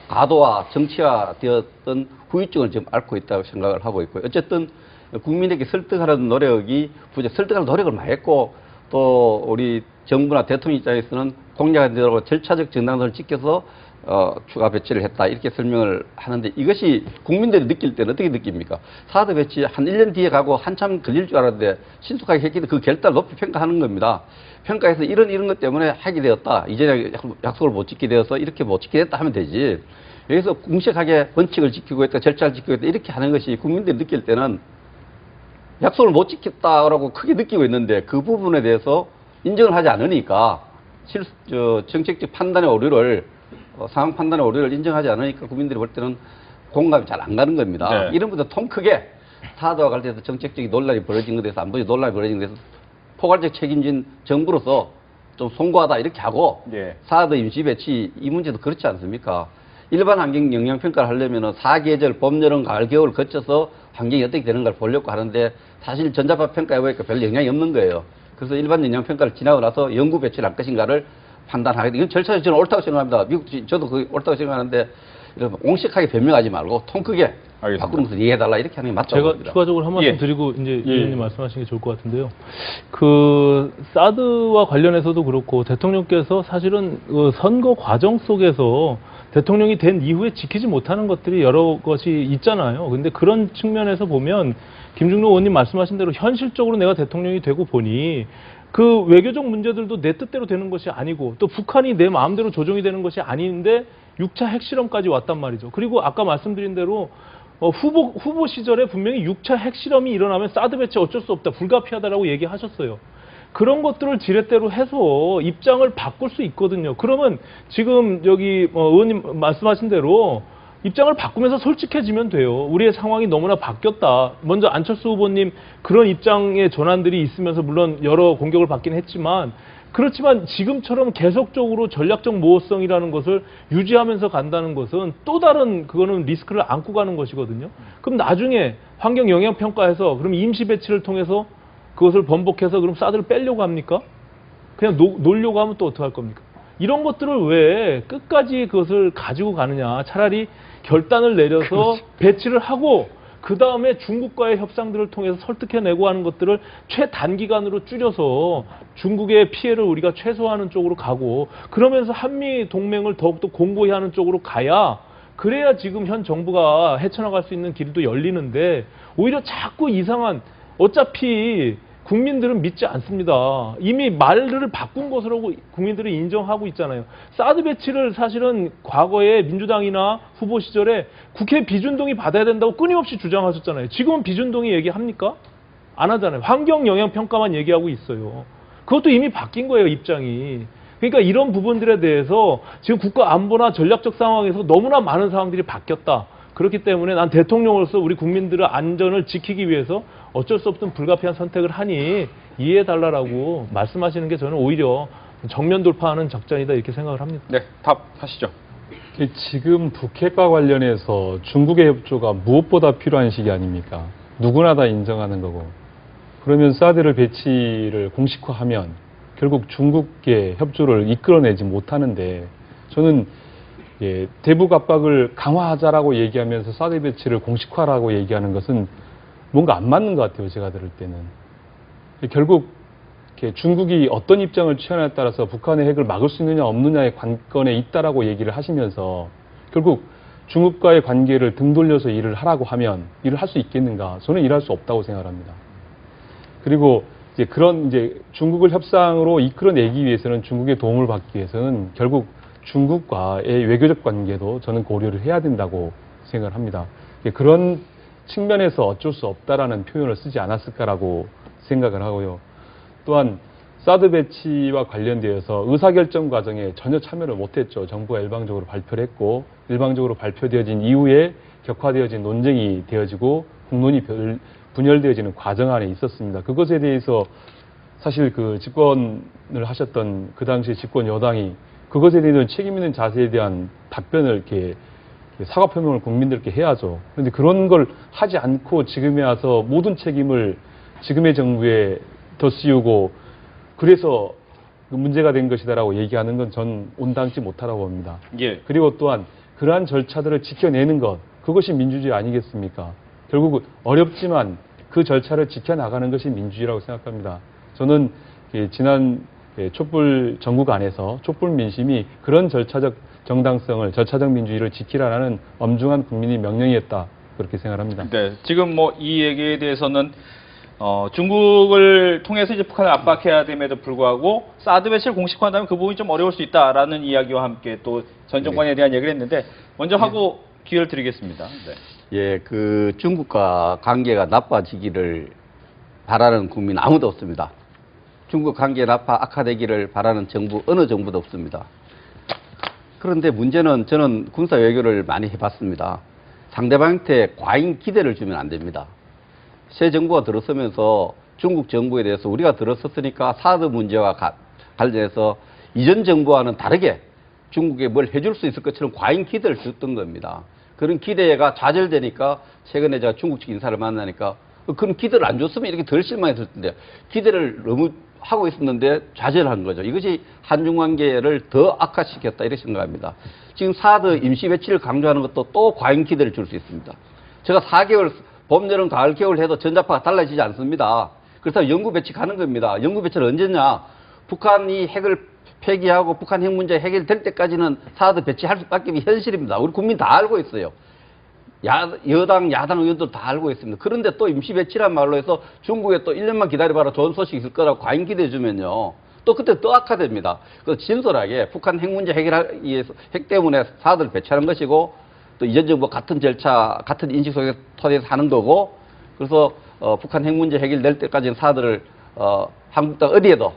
Speaker 3: 과도화, 정치화 되었던 후유증을 지금 앓고 있다고 생각을 하고 있고요. 어쨌든 국민에게 설득하는 노력이 설득하는 노력을 많이 했고 또 우리 정부나 대통령 입장에서는 공약한 대로 절차적 정당성을 지켜서 추가 배치를 했다 이렇게 설명을 하는데 이것이 국민들이 느낄 때는 어떻게 느낍니까? 사드 배치 한 1년 뒤에 가고 한참 걸릴 줄 알았는데 신속하게 했기 때문에 그 결단을 높이 평가하는 겁니다. 평가해서 이런 것 때문에 하게 되었다. 이전에 약속을 못 지키게 되어서 이렇게 못 지키게 됐다 하면 되지. 여기서 공식하게 원칙을 지키고 있다, 절차를 지키고 있다 이렇게 하는 것이 국민들이 느낄 때는 약속을 못 지켰다라고 크게 느끼고 있는데 그 부분에 대해서 인정을 하지 않으니까 정책적 판단의 오류를 상황 판단의 오류를 인정하지 않으니까 국민들이 볼 때는 공감이 잘 안 가는 겁니다.
Speaker 1: 네.
Speaker 3: 이런 분들 통 크게 사드와 관련해서 정책적인 논란이 벌어진 것에 대해서 안보지 논란이 벌어진 것에 대해서 포괄적 책임진 정부로서 좀 송구하다 이렇게 하고
Speaker 1: 예.
Speaker 3: 사드 임시 배치 이 문제도 그렇지 않습니까? 일반 환경 영향 평가를 하려면은 사계절 봄, 여름, 가을, 겨울을 거쳐서 환경이 어떻게 되는가를 보려고 하는데 사실 전자파 평가해 보니까 별 영향이 없는 거예요. 그래서 일반 영향 평가를 지나고 나서 영구 배치를 할 것인가를 판단하겠다. 이건 절차적으로 저는 옳다고 생각합니다. 미국 저도 그 옳다고 생각하는데 이런 옹색하게 변명하지 말고 통 크게
Speaker 1: 알겠습니다.
Speaker 3: 바꾸면서 이해해달라 이렇게 하는 게 맞다고
Speaker 5: 제가
Speaker 3: 봅니다.
Speaker 5: 추가적으로 한 말씀
Speaker 1: 예.
Speaker 5: 드리고 이제 위원님 말씀하시는 게 좋을 것 같은데요. 그 사드와 관련해서도 그렇고 대통령께서 사실은 그 선거 과정 속에서 대통령이 된 이후에 지키지 못하는 것들이 여러 것이 있잖아요. 근데 그런 측면에서 보면 김중로 의원님 말씀하신 대로 현실적으로 내가 대통령이 되고 보니 그 외교적 문제들도 내 뜻대로 되는 것이 아니고 또 북한이 내 마음대로 조정이 되는 것이 아닌데 6차 핵실험까지 왔단 말이죠. 그리고 아까 말씀드린 대로 후보 시절에 분명히 6차 핵실험이 일어나면 사드 배치 어쩔 수 없다, 불가피하다라고 얘기하셨어요. 그런 것들을 지렛대로 해서 입장을 바꿀 수 있거든요. 그러면 지금 여기 의원님 말씀하신 대로 입장을 바꾸면서 솔직해지면 돼요. 우리의 상황이 너무나 바뀌었다. 먼저 안철수 후보님 그런 입장의 전환들이 있으면서 물론 여러 공격을 받긴 했지만 그렇지만 지금처럼 계속적으로 전략적 모호성이라는 것을 유지하면서 간다는 것은 또 다른 그거는 리스크를 안고 가는 것이거든요. 그럼 나중에 환경 영향 평가에서 그럼 임시 배치를 통해서 그것을 번복해서 그럼 사드를 빼려고 합니까? 그냥 놓으려고 하면 또 어떡할 겁니까? 이런 것들을 왜 끝까지 그것을 가지고 가느냐. 차라리 결단을 내려서 배치를 하고 그 다음에 중국과의 협상들을 통해서 설득해내고 하는 것들을 최단기간으로 줄여서 중국의 피해를 우리가 최소화하는 쪽으로 가고 그러면서 한미 동맹을 더욱더 공고히 하는 쪽으로 가야 그래야 지금 현 정부가 헤쳐나갈 수 있는 길도 열리는데 오히려 자꾸 이상한 어차피 국민들은 믿지 않습니다. 이미 말을 바꾼 것으로 국민들이 인정하고 있잖아요. 사드 배치를 사실은 과거에 민주당이나 후보 시절에 국회 비준동의 받아야 된다고 끊임없이 주장하셨잖아요. 지금은 비준동의 얘기합니까? 안 하잖아요. 환경 영향 평가만 얘기하고 있어요. 그것도 이미 바뀐 거예요, 입장이. 그러니까 이런 부분들에 대해서 지금 국가 안보나 전략적 상황에서 너무나 많은 상황들이 바뀌었다. 그렇기 때문에 난 대통령으로서 우리 국민들의 안전을 지키기 위해서 어쩔 수 없던 불가피한 선택을 하니 이해해달라고 말씀하시는 게 저는 오히려 정면 돌파하는 작전이다 이렇게 생각을 합니다.
Speaker 1: 네, 답하시죠.
Speaker 2: 지금 북핵과 관련해서 중국의 협조가 무엇보다 필요한 시기 아닙니까? 누구나 다 인정하는 거고. 그러면 사드를 배치를 공식화하면 결국 중국의 협조를 이끌어내지 못하는데 저는 대북 압박을 강화하자라고 얘기하면서 사드 배치를 공식화라고 얘기하는 것은 뭔가 안 맞는 것 같아요. 제가 들을 때는. 결국 중국이 어떤 입장을 취하냐에 따라서 북한의 핵을 막을 수 있느냐 없느냐의 관건에 있다라고 얘기를 하시면서 결국 중국과의 관계를 등 돌려서 일을 하라고 하면 일을 할 수 있겠는가? 저는 일할 수 없다고 생각합니다. 그리고 이제 중국을 협상으로 이끌어내기 위해서는 중국의 도움을 받기 위해서는 결국 중국과의 외교적 관계도 저는 고려를 해야 된다고 생각을 합니다. 그런 측면에서 어쩔 수 없다라는 표현을 쓰지 않았을까라고 생각을 하고요. 또한 사드 배치와 관련되어서 의사결정 과정에 전혀 참여를 못했죠. 정부가 일방적으로 발표를 했고 일방적으로 발표되어진 이후에 격화되어진 논쟁이 되어지고 국론이 분열되어지는 과정 안에 있었습니다. 그것에 대해서 사실 그 집권을 하셨던 그 당시 집권 여당이 그것에 대한 책임 있는 자세에 대한 답변을 이렇게 사과 표명을 국민들께 해야죠. 그런데 그런 걸 하지 않고 지금에 와서 모든 책임을 지금의 정부에 덧씌우고 그래서 문제가 된 것이다라고 얘기하는 건 전 온당치 못하다고 봅니다.
Speaker 1: 예.
Speaker 2: 그리고 또한 그러한 절차들을 지켜내는 것, 그것이 민주주의 아니겠습니까? 결국 어렵지만 그 절차를 지켜나가는 것이 민주주의라고 생각합니다. 저는 지난 촛불 전국 안에서 촛불 민심이 그런 절차적 정당성을, 절차적 민주주의를 지키라는 엄중한 국민의 명령이었다. 그렇게 생각합니다.
Speaker 1: 네, 지금 이 얘기에 대해서는 중국을 통해서 이제 북한을 압박해야 됨에도 불구하고 사드 배치를 공식화한다면 그 부분이 좀 어려울 수 있다라는 이야기와 함께 또 전 정권에 대한 얘기를 했는데 먼저 하고 기회를 드리겠습니다. 네.
Speaker 3: 예, 그 중국과 관계가 나빠지기를 바라는 국민 아무도 없습니다. 중국 관계 악화되기를 바라는 정부 어느 정부도 없습니다. 그런데 문제는 저는 군사 외교를 많이 해봤습니다. 상대방한테 과잉 기대를 주면 안 됩니다. 새 정부가 들어서면서 중국 정부에 대해서 우리가 들어섰으니까 사드 문제와 관련해서 이전 정부와는 다르게 중국에 뭘 해줄 수 있을 것처럼 과잉 기대를 줬던 겁니다. 그런 기대가 좌절되니까 최근에 제가 중국 측 인사를 만나니까 그런 기대를 안 줬으면 이렇게 덜 실망했을 텐데 기대를 너무 하고 있었는데 좌절을 한 거죠. 이것이 한중 관계를 더 악화시켰다 이렇게 생각합니다. 지금 사드 임시 배치를 강조하는 것도 또 과잉 기대를 줄 수 있습니다. 제가 4개월 봄, 여름, 가을, 겨울 해도 전자파가 달라지지 않습니다. 그렇다면 영구 배치 가는 겁니다. 영구 배치는 언제냐? 북한이 핵을 폐기하고 북한 핵 문제 해결될 때까지는 사드 배치할 수밖에 없는 현실입니다. 우리 국민 다 알고 있어요. 여당, 야당 의원들 다 알고 있습니다. 그런데 또 임시 배치란 말로 해서 중국에 또 1년만 기다려봐라 좋은 소식 있을 거라고 과잉 기대해주면요. 또 그때 또 악화됩니다. 그래서 진솔하게 북한 핵 문제 해결하기 위해서 핵 때문에 사드를 배치하는 것이고 또 이전 정부 같은 절차, 같은 인식 속에 토대에서 하는 거고 그래서 북한 핵 문제 해결될 때까지는 사드를 한국 땅 어디에도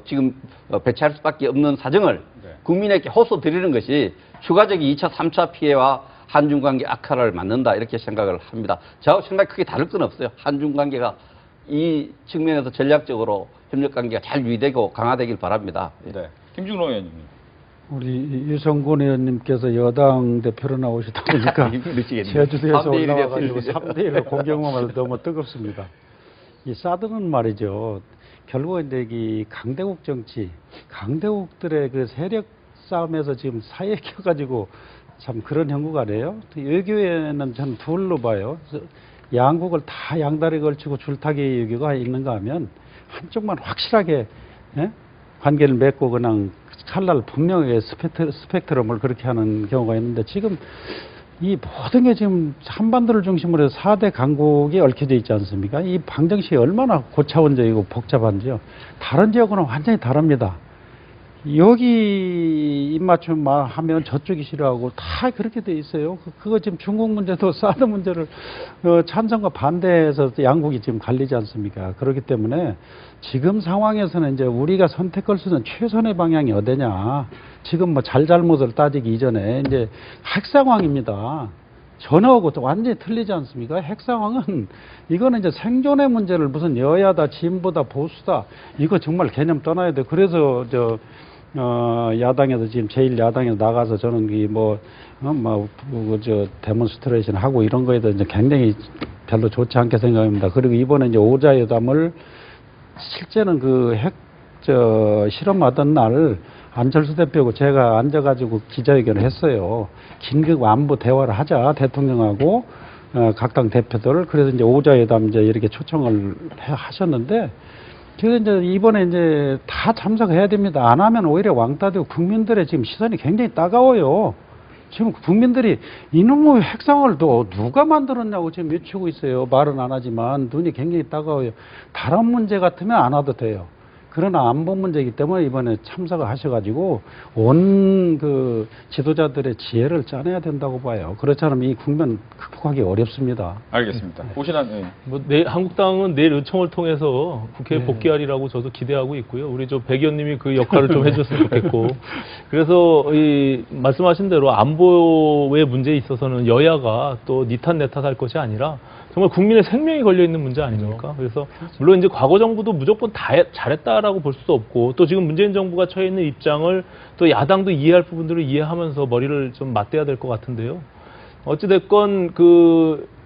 Speaker 3: 지금 배치할 수밖에 없는 사정을 국민에게 호소 드리는 것이 추가적인 2차, 3차 피해와 한중 관계 악화를 막는다 이렇게 생각을 합니다. 저하고 생각이 크게 다를 건 없어요. 한중 관계가 이 측면에서 전략적으로 협력 관계가 잘 유지되고 강화되길 바랍니다.
Speaker 1: 네. 김중로 의원님.
Speaker 4: 우리 유성곤 의원님께서 여당 대표로 나오시다 보니까 제주도에서
Speaker 3: 3대 1이
Speaker 4: 올라와가지고
Speaker 3: 됐습니다.
Speaker 4: 3대1로 공격만 해도 너무 뜨겁습니다. 이 사드는 말이죠. 결국 이제 이 강대국 정치, 강대국들의 그 세력 싸움에서 지금 사이에 껴가지고 참 그런 형국 아니에요? 외교에는 저는 둘로 봐요. 양국을 다 양다리 걸치고 줄타기 외교가 있는가 하면 한쪽만 확실하게 관계를 맺고 그냥 칼날 분명하게 스펙트럼을 그렇게 하는 경우가 있는데 지금 이 모든 게 지금 한반도를 중심으로 해서 4대 강국이 얽혀져 있지 않습니까? 이 방정식이 얼마나 고차원적이고 복잡한지요. 다른 지역은 완전히 다릅니다. 여기 입맞춤 하면 저쪽이 싫어하고 다 그렇게 돼 있어요. 그거 지금 중국 문제도 사드 문제를 찬성과 반대해서 양국이 지금 갈리지 않습니까? 그렇기 때문에 지금 상황에서는 이제 우리가 선택할 수 있는 최선의 방향이 어디냐. 지금 뭐 잘잘못을 따지기 이전에 이제 핵 상황입니다. 전하고 완전히 틀리지 않습니까? 핵 상황은 이거는 이제 생존의 문제를 무슨 여야다, 진보다, 보수다 이거 정말 개념 떠나야 돼. 그래서 야당에서 지금 제일 야당에서 나가서 저는 데몬스트레이션 하고 이런 거에 대해서 이제 굉장히 별로 좋지 않게 생각합니다. 그리고 이번에 이제 오자회담을 실제는 그 핵 실험하던 날 안철수 대표고 제가 앉아가지고 기자회견을 했어요. 긴급 안보 대화를 하자 대통령하고 각 당 대표들 그래서 이제 오자회담 이제 이렇게 초청을 하셨는데. 그래서 이제 이번에 이제 다 참석해야 됩니다. 안 하면 오히려 왕따 되고 국민들의 지금 시선이 굉장히 따가워요. 지금 국민들이 이놈의 핵상을 또 누가 만들었냐고 지금 외치고 있어요. 말은 안 하지만 눈이 굉장히 따가워요. 다른 문제 같으면 안 와도 돼요. 그러나 안보 문제이기 때문에 이번에 참석을 하셔가지고 온 그 지도자들의 지혜를 짜내야 된다고 봐요. 그렇지 않으면 이 국면 극복하기 어렵습니다.
Speaker 1: 알겠습니다. 오신환 의원.
Speaker 5: 한국당은 내일 의총을 통해서 국회에 복귀하리라고 저도 기대하고 있고요. 우리 백 의원님이 그 역할을 좀 해줬으면 좋겠고. 그래서 말씀하신 대로 안보의 문제에 있어서는 여야가 또 니탓 내탓할 것이 아니라 정말 국민의 생명이 걸려 있는 문제 아닙니까? 그래서 물론 이제 과거 정부도 무조건 다 잘했다라고 볼 수도 없고 또 지금 문재인 정부가 처해 있는 입장을 또 야당도 이해할 부분들을 이해하면서 머리를 좀 맞대야 될 것 같은데요. 어찌됐건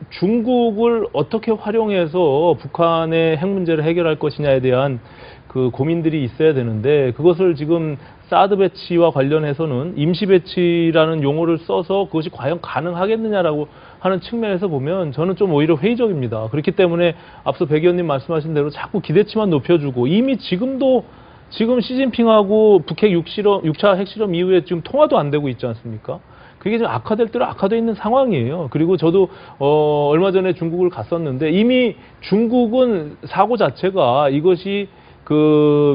Speaker 5: 중국을 어떻게 활용해서 북한의 핵 문제를 해결할 것이냐에 대한 그 고민들이 있어야 되는데 그것을 지금 사드 배치와 관련해서는 임시 배치라는 용어를 써서 그것이 과연 가능하겠느냐라고 하는 측면에서 보면 저는 좀 오히려 회의적입니다. 그렇기 때문에 앞서 백 의원님 말씀하신 대로 자꾸 기대치만 높여주고 이미 지금 시진핑하고 북핵 6차 핵실험 이후에 지금 통화도 안 되고 있지 않습니까? 그게 좀 악화될 대로 악화되어 있는 상황이에요. 그리고 저도 얼마 전에 중국을 갔었는데 이미 중국은 사고 자체가 이것이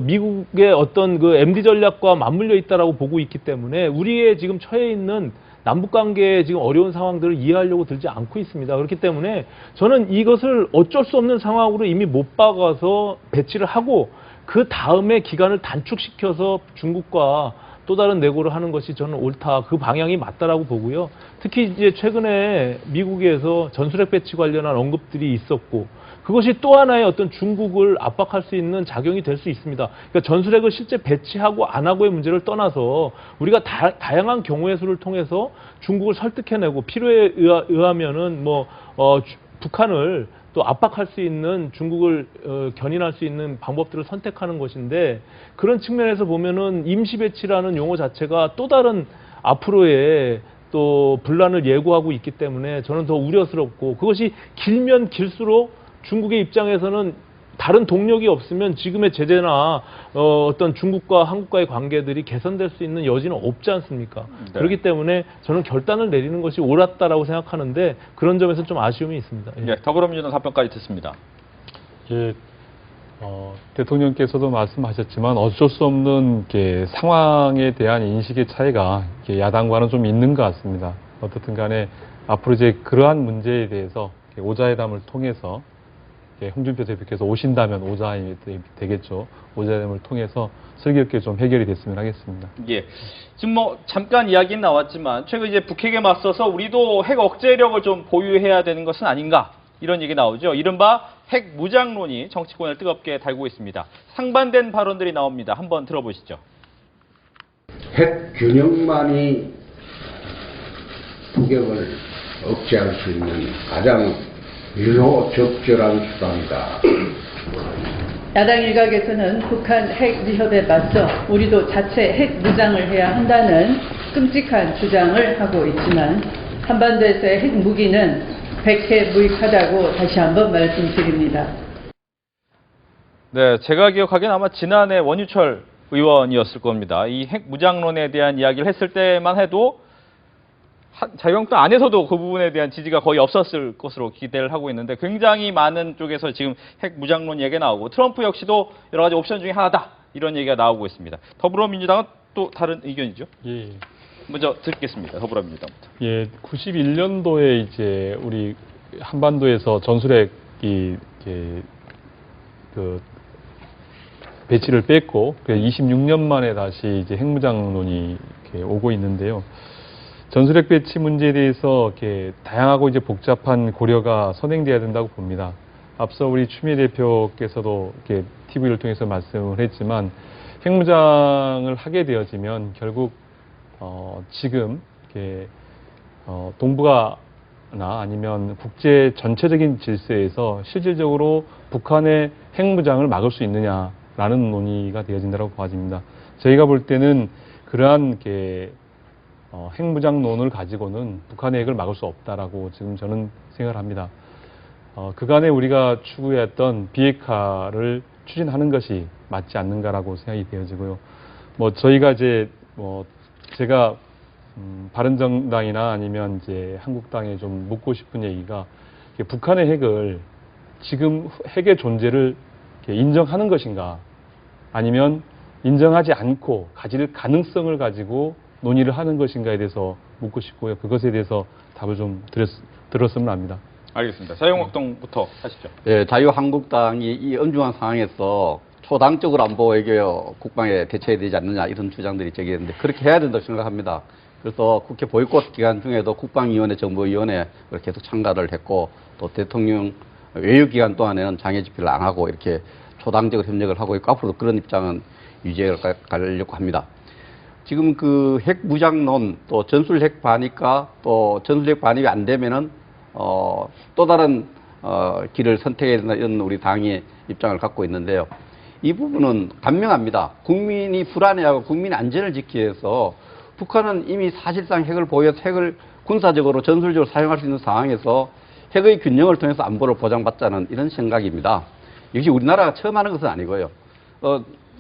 Speaker 5: 미국의 어떤 MD 전략과 맞물려 있다라고 보고 있기 때문에 우리의 지금 처해 있는 남북 관계의 지금 어려운 상황들을 이해하려고 들지 않고 있습니다. 그렇기 때문에 저는 이것을 어쩔 수 없는 상황으로 이미 못 박아서 배치를 하고 그 다음에 기간을 단축시켜서 중국과 또 다른 내고를 하는 것이 저는 옳다. 그 방향이 맞다라고 보고요. 특히 이제 최근에 미국에서 전술핵 배치 관련한 언급들이 있었고 그것이 또 하나의 어떤 중국을 압박할 수 있는 작용이 될 수 있습니다. 그러니까 전술핵을 실제 배치하고 안 하고의 문제를 떠나서 우리가 다양한 경우의 수를 통해서 중국을 설득해내고 필요에 의하면은 북한을 또 압박할 수 있는 중국을 견인할 수 있는 방법들을 선택하는 것인데 그런 측면에서 보면은 임시 배치라는 용어 자체가 또 다른 앞으로의 또 분란을 예고하고 있기 때문에 저는 더 우려스럽고 그것이 길면 길수록 중국의 입장에서는 다른 동력이 없으면 지금의 제재나 어떤 중국과 한국과의 관계들이 개선될 수 있는 여지는 없지 않습니까?
Speaker 1: 네.
Speaker 5: 그렇기 때문에 저는 결단을 내리는 것이 옳았다라고 생각하는데 그런 점에서 좀 아쉬움이 있습니다. 예.
Speaker 1: 예, 더불어민주당 답변까지 듣습니다.
Speaker 2: 예, 대통령께서도 말씀하셨지만 어쩔 수 없는 상황에 대한 인식의 차이가 야당과는 좀 있는 것 같습니다. 어떻든 간에 앞으로 이제 그러한 문제에 대해서 오자회담을 통해서 홍준표 대표께서 오신다면 오자회담이 되겠죠. 오자회담을 통해서 슬기롭게 좀 해결이 됐으면 하겠습니다.
Speaker 1: 예. 지금 뭐 잠깐 이야기는 나왔지만 최근 이제 북핵에 맞서서 우리도 핵 억제력을 좀 보유해야 되는 것은 아닌가 이런 얘기 나오죠. 이른바 핵 무장론이 정치권을 뜨겁게 달고 있습니다. 상반된 발언들이 나옵니다. 한번 들어보시죠.
Speaker 6: 핵 균형만이 북핵을 억제할 수 있는 가장 유효 적절한 수단이다.
Speaker 7: 야당 일각에서는 북한 핵 위협에 맞서 우리도 자체 핵 무장을 해야 한다는 끔찍한 주장을 하고 있지만 한반도에서의 핵 무기는 백해 무익하다고 다시 한번 말씀드립니다.
Speaker 1: 네, 제가 기억하기엔 아마 지난해 원유철 의원이었을 겁니다. 이 핵 무장론에 대한 이야기를 했을 때만 해도 자유한국당 안에서도 그 부분에 대한 지지가 거의 없었을 것으로 기대를 하고 있는데 굉장히 많은 쪽에서 지금 핵 무장론 얘기가 나오고 트럼프 역시도 여러 가지 옵션 중에 하나다 이런 얘기가 나오고 있습니다. 더불어민주당은 또 다른 의견이죠?
Speaker 2: 예.
Speaker 1: 먼저 듣겠습니다. 더불어민주당부터.
Speaker 2: 예, 91년도에 이제 우리 한반도에서 전술핵이 그 배치를 뺐고 26년 만에 다시 이제 핵무장론이 이렇게 오고 있는데요. 전술핵 배치 문제에 대해서 이렇게 다양하고 이제 복잡한 고려가 선행돼야 된다고 봅니다. 앞서 우리 추미애 대표께서도 이렇게 TV를 통해서 말씀을 했지만 핵무장을 하게 되어지면 결국 지금 이렇게 동북아나 아니면 국제 전체적인 질서에서 실질적으로 북한의 핵무장을 막을 수 있느냐라는 논의가 되어진다고 봐집니다. 저희가 볼 때는 그러한 핵무장론을 가지고는 북한의 핵을 막을 수 없다라고 지금 저는 생각을 합니다. 그간에 우리가 추구했던 비핵화를 추진하는 것이 맞지 않는가라고 생각이 되어지고요. 뭐 저희가 이제 제가 바른정당이나 아니면 이제 한국당에 좀 묻고 싶은 얘기가 북한의 핵을 지금 핵의 존재를 인정하는 것인가 아니면 인정하지 않고 가질 가능성을 가지고 논의를 하는 것인가에 대해서 묻고 싶고요. 그것에 대해서 답을 좀 들었으면 합니다.
Speaker 1: 알겠습니다. 자유한국당부터 하시죠.
Speaker 3: 예, 자유한국당이 이 엄중한 상황에서 초당적으로 안보 외교 국방에 대처해야 되지 않느냐 이런 주장들이 제기했는데 그렇게 해야 된다고 생각합니다. 그래서 국회 보이콧 기간 중에도 국방위원회, 정보위원회 계속 참가를 했고 또 대통령 외유 기간 동안에는 장애 집회를 안 하고 이렇게 초당적으로 협력을 하고 있고 앞으로도 그런 입장은 유지해 가려고 합니다. 지금 그 핵 무장론 또 전술핵 반입과 또 전술핵 반입이 안 되면은 또 다른 길을 선택해야 된다 이런 우리 당의 입장을 갖고 있는데요. 이 부분은 간명합니다. 국민이 불안해하고 국민 안전을 지키기 위해서 북한은 이미 사실상 핵을 보유해서 핵을 군사적으로 전술적으로 사용할 수 있는 상황에서 핵의 균형을 통해서 안보를 보장받자는 이런 생각입니다. 역시 우리나라가 처음 하는 것은 아니고요.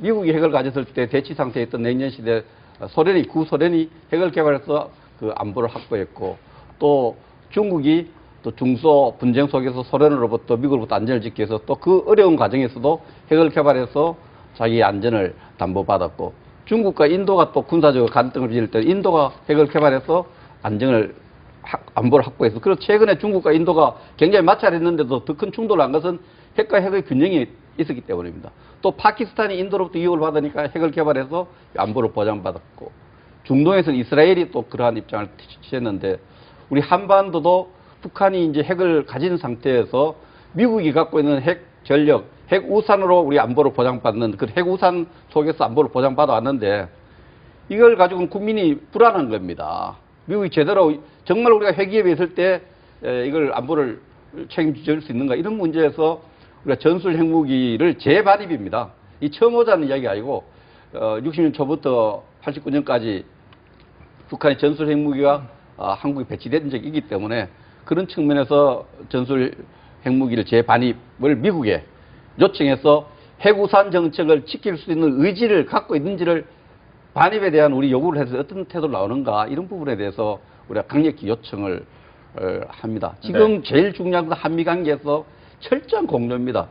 Speaker 3: 미국이 핵을 가졌을 때 대치 상태에 있던 냉전 시대 구소련이 핵을 개발해서 그 안보를 확보했고 또 중국이 또 중소 분쟁 속에서 소련으로부터 미국으로부터 안전을 지키기 위해서 또 그 어려운 과정에서도 핵을 개발해서 자기 안전을 담보받았고 중국과 인도가 또 군사적으로 갈등을 빚을 때 인도가 핵을 개발해서 안보를 확보해서 그래서 최근에 중국과 인도가 굉장히 마찰했는데도 더 큰 충돌을 한 것은 핵과 핵의 균형이 있었기 때문입니다. 또 파키스탄이 인도로부터 유혹을 받으니까 핵을 개발해서 안보를 보장받았고 중동에서는 이스라엘이 또 그러한 입장을 취했는데 우리 한반도도 북한이 이제 핵을 가진 상태에서 미국이 갖고 있는 핵 전력, 핵 우산으로 우리 안보를 보장받는 그 핵 우산 속에서 안보를 보장받아 왔는데 이걸 가지고는 국민이 불안한 겁니다. 미국이 제대로 정말 우리가 핵 위협에 있을 때 이걸 안보를 책임질 수 있는가 이런 문제에서 우리가 전술 핵무기를 재반입입니다. 이 처음 오자는 이야기가 아니고 60년 초부터 89년까지 북한의 전술 핵무기가 한국에 배치된 적이 있기 때문에 그런 측면에서 전술 핵무기를 재반입을 미국에 요청해서 핵우산 정책을 지킬 수 있는 의지를 갖고 있는지를 반입에 대한 우리 요구를 해서 어떤 태도로 나오는가 이런 부분에 대해서 우리가 강력히 요청을 합니다. 지금 제일 중요한 건 한미 관계에서 철저한 공조입니다.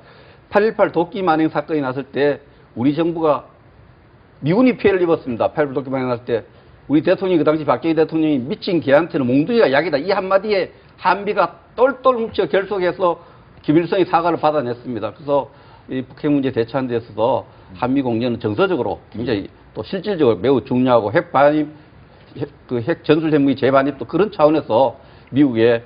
Speaker 3: 8.18 도끼 만행 사건이 났을 때 우리 정부가 미군이 피해를 입었습니다. 8.18 도끼 만행 났을 때 우리 대통령이 그 당시 박정희 대통령이 미친 개한테는 몽둥이가 약이다. 이 한마디에 한미가 똘똘 뭉쳐 결속해서 김일성이 사과를 받아냈습니다. 그래서 이 북핵 문제 대처하는 데 있어서 한미 공조는 정서적으로 굉장히 또 실질적으로 매우 중요하고 핵 반입, 핵 전술 핵무기 재반입도 그런 차원에서 미국의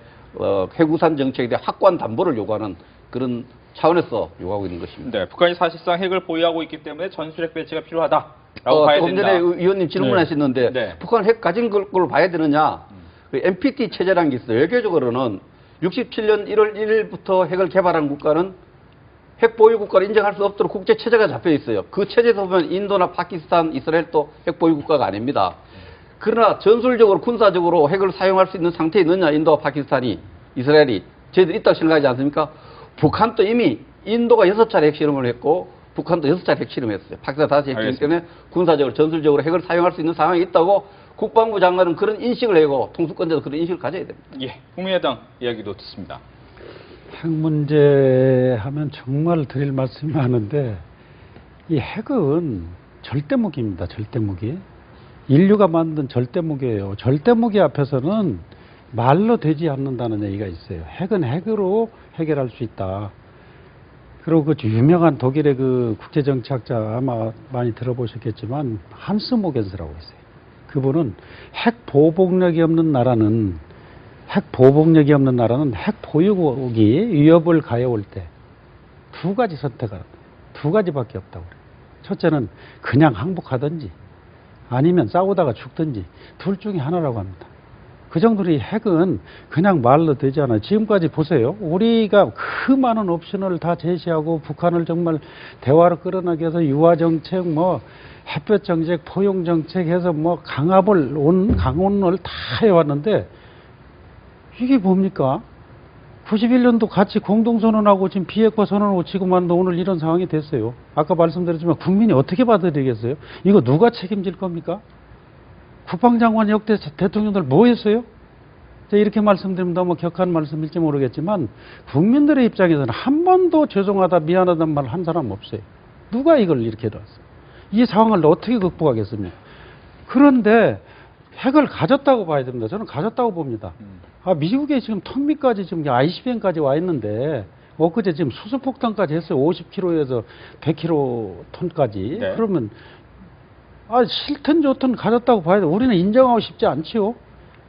Speaker 3: 핵우산 정책에 대한 확고한 담보를 요구하는 그런 차원에서 요구하고 있는 것입니다.
Speaker 1: 네, 북한이 사실상 핵을 보유하고 있기 때문에 전술핵 배치가 필요하다라고 봐야
Speaker 3: 조금
Speaker 1: 된다.
Speaker 3: 전에 의원님 질문하셨는데
Speaker 1: 네.
Speaker 3: 북한 핵 가진 걸 봐야 되느냐? 그 NPT 체제라는 게 있어요. 외교적으로는 67년 1월 1일부터 핵을 개발한 국가는 핵 보유 국가를 인정할 수 없도록 국제 체제가 잡혀 있어요. 그 체제에서 보면 인도나 파키스탄, 이스라엘도 핵 보유 국가가 아닙니다. 그러나 전술적으로 군사적으로 핵을 사용할 수 있는 상태에 있느냐? 인도와 파키스탄이, 이스라엘이 저희들 있다고 생각하지 않습니까? 북한도 이미 인도가 6차례 핵실험을 했고 북한도 6차례 핵실험했어요. 파키스탄 5차례 핵실험 때문에 군사적으로 전술적으로 핵을 사용할 수 있는 상황이 있다고 국방부 장관은 그런 인식을 하고 통수권자도 그런 인식을 가져야 됩니다.
Speaker 1: 예, 국민의당 이야기도 듣습니다.
Speaker 4: 핵 문제 하면 정말 드릴 말씀이 많은데 이 핵은 절대무기입니다. 절대무기. 인류가 만든 절대무기예요. 절대무기 앞에서는 말로 되지 않는다는 얘기가 있어요. 핵은 핵으로 해결할 수 있다. 그리고 그 유명한 독일의 그 국제정치학자 아마 많이 들어보셨겠지만 한스 모겐스라고 있어요. 그분은 핵 보복력이 없는 나라는 핵 보유국이 위협을 가해올 때 두 가지 선택을 두 가지밖에 없다고 그래요. 첫째는 그냥 항복하든지 아니면 싸우다가 죽든지 둘 중에 하나라고 합니다. 그 정도로 이 핵은 그냥 말로 되지 않아요. 지금까지 보세요. 우리가 그 많은 옵션을 다 제시하고 북한을 정말 대화로 끌어나게 해서 유화정책, 뭐 햇볕정책, 포용정책 해서 뭐 강원을 다 해왔는데 이게 뭡니까? 91년도 같이 공동선언하고 지금 비핵화 선언하고 지금 오늘 이런 상황이 됐어요. 아까 말씀드렸지만 국민이 어떻게 받아들이겠어요? 이거 누가 책임질 겁니까? 국방장관 역대 대통령들 뭐 했어요? 제가 이렇게 말씀드리면 너무 격한 말씀일지 모르겠지만 국민들의 입장에서는 한 번도 죄송하다 미안하다는 말 한 사람 없어요. 누가 이걸 이렇게 해놨어요? 이 상황을 어떻게 극복하겠습니까? 그런데 핵을 가졌다고 봐야 됩니다. 저는 가졌다고 봅니다. 미국에 지금 턱밑까지 지금 ICBM까지 와 있는데 엊그제 지금 수소폭탄까지 했어요. 50kg에서 100kg톤까지.
Speaker 1: 네.
Speaker 4: 그러면 싫든 좋든 가졌다고 봐야 돼. 우리는 인정하고 싶지 않지요.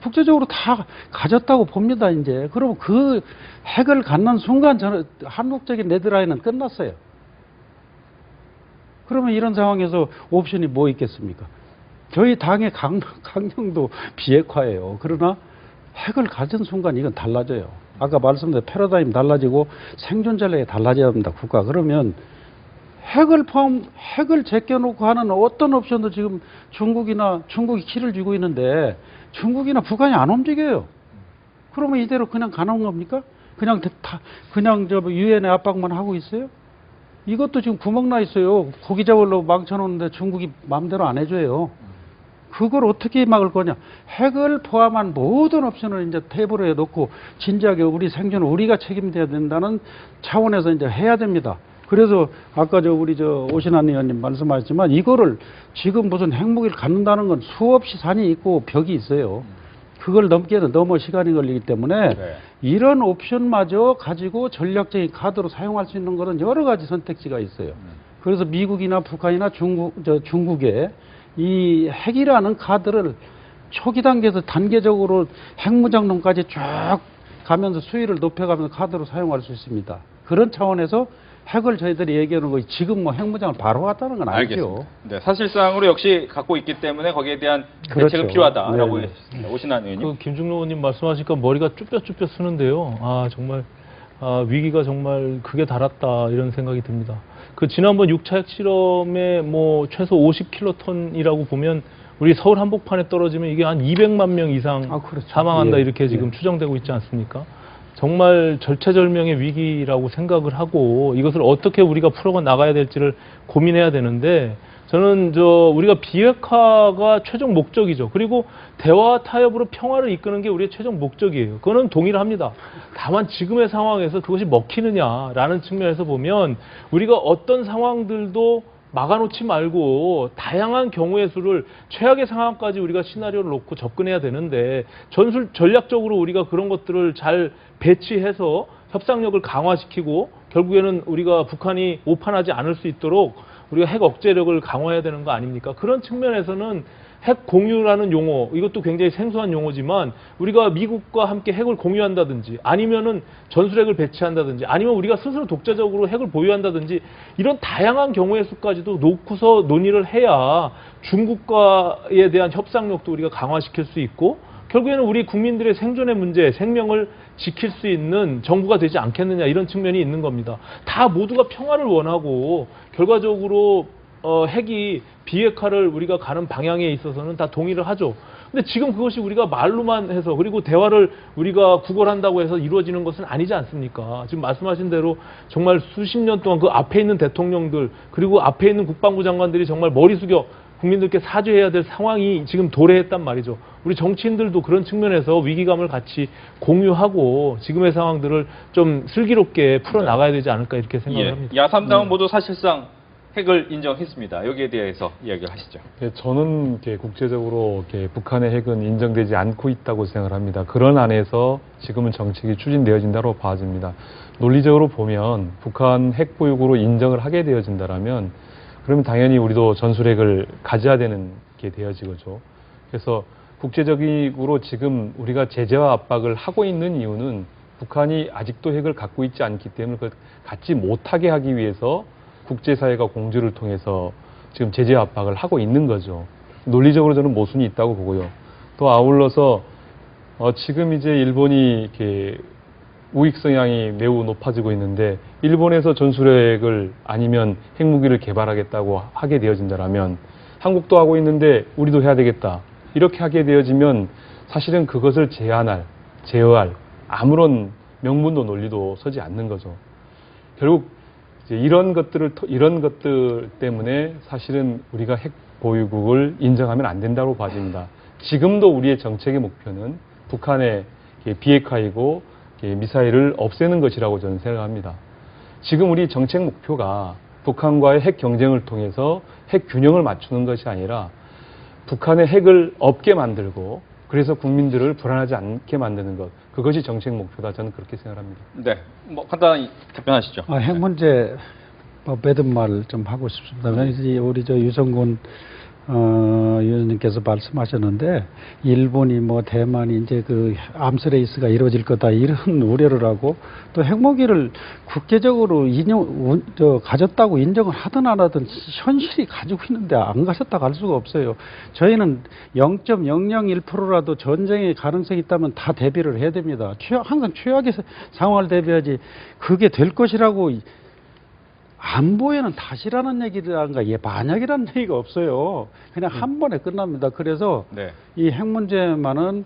Speaker 4: 국제적으로 다 가졌다고 봅니다. 이제. 그럼 그 핵을 갖는 순간 저는 한국적인 레드라인은 끝났어요. 그러면 이런 상황에서 옵션이 뭐 있겠습니까? 저희 당의 강령도 비핵화예요. 그러나 핵을 가진 순간 이건 달라져요. 아까 말씀드린 패러다임 달라지고 생존 전략이 달라져야 합니다. 국가. 그러면 핵을 제껴놓고 하는 어떤 옵션도 지금 중국이 키를 쥐고 있는데 중국이나 북한이 안 움직여요. 그러면 이대로 그냥 가는 겁니까? 그냥 유엔의 압박만 하고 있어요? 이것도 지금 구멍 나 있어요. 고기 잡으려고 망쳐놓는데 중국이 마음대로 안 해줘요. 그걸 어떻게 막을 거냐? 핵을 포함한 모든 옵션을 이제 테이블에 놓고 진지하게 우리 생존을 우리가 책임져야 된다는 차원에서 이제 해야 됩니다. 그래서 아까 우리 오신환 의원님 말씀하셨지만 이거를 지금 무슨 핵무기를 갖는다는 건 수없이 산이 있고 벽이 있어요. 그걸 넘기에는 너무 시간이 걸리기 때문에 이런 옵션마저 가지고 전략적인 카드로 사용할 수 있는 것은 여러 가지 선택지가 있어요. 그래서 미국이나 북한이나 중국에 이 핵이라는 카드를 초기 단계에서 단계적으로 핵무장론까지 쭉 가면서 수위를 높여가면서 카드로 사용할 수 있습니다. 그런 차원에서 핵을 저희들이 얘기하는 거 지금 뭐 핵무장을 바로 하다는 건 아니죠.
Speaker 1: 알겠습니다. 네, 사실상으로 역시 갖고 있기 때문에 거기에 대한
Speaker 4: 그렇죠.
Speaker 1: 대책은 필요하다라고
Speaker 4: 네.
Speaker 1: 했습니다. 오신환 의원님.
Speaker 5: 김중로 의원님 말씀하시니까 머리가 쭈뼛쭈뼛 쓰는데요. 정말 위기가 정말 극에 달았다 이런 생각이 듭니다. 그 지난번 6차 핵실험에 뭐 최소 50킬로톤이라고 보면 우리 서울 한복판에 떨어지면 이게 한 200만 명 이상
Speaker 4: 그렇죠.
Speaker 5: 사망한다
Speaker 4: 예,
Speaker 5: 이렇게 지금
Speaker 4: 예.
Speaker 5: 추정되고 있지 않습니까? 정말 절체절명의 위기라고 생각을 하고 이것을 어떻게 우리가 풀어가 나가야 될지를 고민해야 되는데 저는 우리가 비핵화가 최종 목적이죠. 그리고 대화 타협으로 평화를 이끄는 게 우리의 최종 목적이에요. 그거는 동의를 합니다. 다만 지금의 상황에서 그것이 먹히느냐라는 측면에서 보면 우리가 어떤 상황들도 막아놓지 말고 다양한 경우의 수를 최악의 상황까지 우리가 시나리오를 놓고 접근해야 되는데 전략적으로 우리가 그런 것들을 잘 배치해서 협상력을 강화시키고 결국에는 우리가 북한이 오판하지 않을 수 있도록 우리가 핵 억제력을 강화해야 되는 거 아닙니까? 그런 측면에서는 핵 공유라는 용어, 이것도 굉장히 생소한 용어지만 우리가 미국과 함께 핵을 공유한다든지 아니면은 전술핵을 배치한다든지 아니면 우리가 스스로 독자적으로 핵을 보유한다든지 이런 다양한 경우의 수까지도 놓고서 논의를 해야 중국과에 대한 협상력도 우리가 강화시킬 수 있고 결국에는 우리 국민들의 생존의 문제, 생명을 지킬 수 있는 정부가 되지 않겠느냐 이런 측면이 있는 겁니다. 다 모두가 평화를 원하고 결과적으로 핵이 비핵화를 우리가 가는 방향에 있어서는 다 동의를 하죠. 근데 지금 그것이 우리가 말로만 해서 그리고 대화를 우리가 구걸한다고 해서 이루어지는 것은 아니지 않습니까? 지금 말씀하신 대로 정말 수십 년 동안 그 앞에 있는 대통령들 그리고 앞에 있는 국방부 장관들이 정말 머리 숙여 국민들께 사죄해야 될 상황이 지금 도래했단 말이죠. 우리 정치인들도 그런 측면에서 위기감을 같이 공유하고 지금의 상황들을 좀 슬기롭게 풀어나가야 되지 않을까 이렇게 생각을 합니다.
Speaker 1: 야3당은 모두 사실상 핵을 인정했습니다. 여기에 대해서 이야기를 하시죠.
Speaker 2: 저는 이렇게 국제적으로 이렇게 북한의 핵은 인정되지 않고 있다고 생각을 합니다. 그런 안에서 지금은 정책이 추진되어진다고 봐집니다. 논리적으로 보면 북한 핵 보유국으로 인정을 하게 되어진다라면 그러면 당연히 우리도 전술핵을 가져야 되는 게 되어지죠. 그래서 국제적으로 지금 우리가 제재와 압박을 하고 있는 이유는 북한이 아직도 핵을 갖고 있지 않기 때문에 그걸 갖지 못하게 하기 위해서 국제사회가 공조를 통해서 지금 제재 압박을 하고 있는 거죠. 논리적으로 저는 모순이 있다고 보고요. 또 아울러서 지금 이제 일본이 이렇게 우익 성향이 매우 높아지고 있는데 일본에서 전술핵을 아니면 핵무기를 개발하겠다고 하게 되어진다면 한국도 하고 있는데 우리도 해야 되겠다. 이렇게 하게 되어지면 사실은 그것을 제어할 아무런 명분도 논리도 서지 않는 거죠. 결국 이제 이런 것들 때문에 사실은 우리가 핵 보유국을 인정하면 안 된다고 봐집니다. 지금도 우리의 정책의 목표는 북한의 비핵화이고 미사일을 없애는 것이라고 저는 생각합니다. 지금 우리 정책 목표가 북한과의 핵 경쟁을 통해서 핵 균형을 맞추는 것이 아니라 북한의 핵을 없게 만들고 그래서 국민들을 불안하지 않게 만드는 것. 그것이 정책 목표다. 저는 그렇게 생각합니다.
Speaker 1: 네, 뭐 간단히 답변하시죠.
Speaker 4: 핵 문제 매듭 말 좀 하고 싶습니다. 우리 유성군 위원님께서 말씀하셨는데 일본이 뭐 대만이 이제 그 암스레이스가 이루어질 거다 이런 우려를 하고 또 핵무기를 국제적으로 가졌다고 인정을 하든 안 하든 현실이 가지고 있는데 안 가졌다고 할 수가 없어요. 저희는 0.001%라도 전쟁의 가능성이 있다면 다 대비를 해야 됩니다. 항상 최악의 상황을 대비하지 그게 될 것이라고 안보에는 다시라는 얘기라는가, 만약이라는 얘기가 없어요. 그냥 한 번에 끝납니다. 그래서
Speaker 1: 네.
Speaker 4: 이 핵 문제만은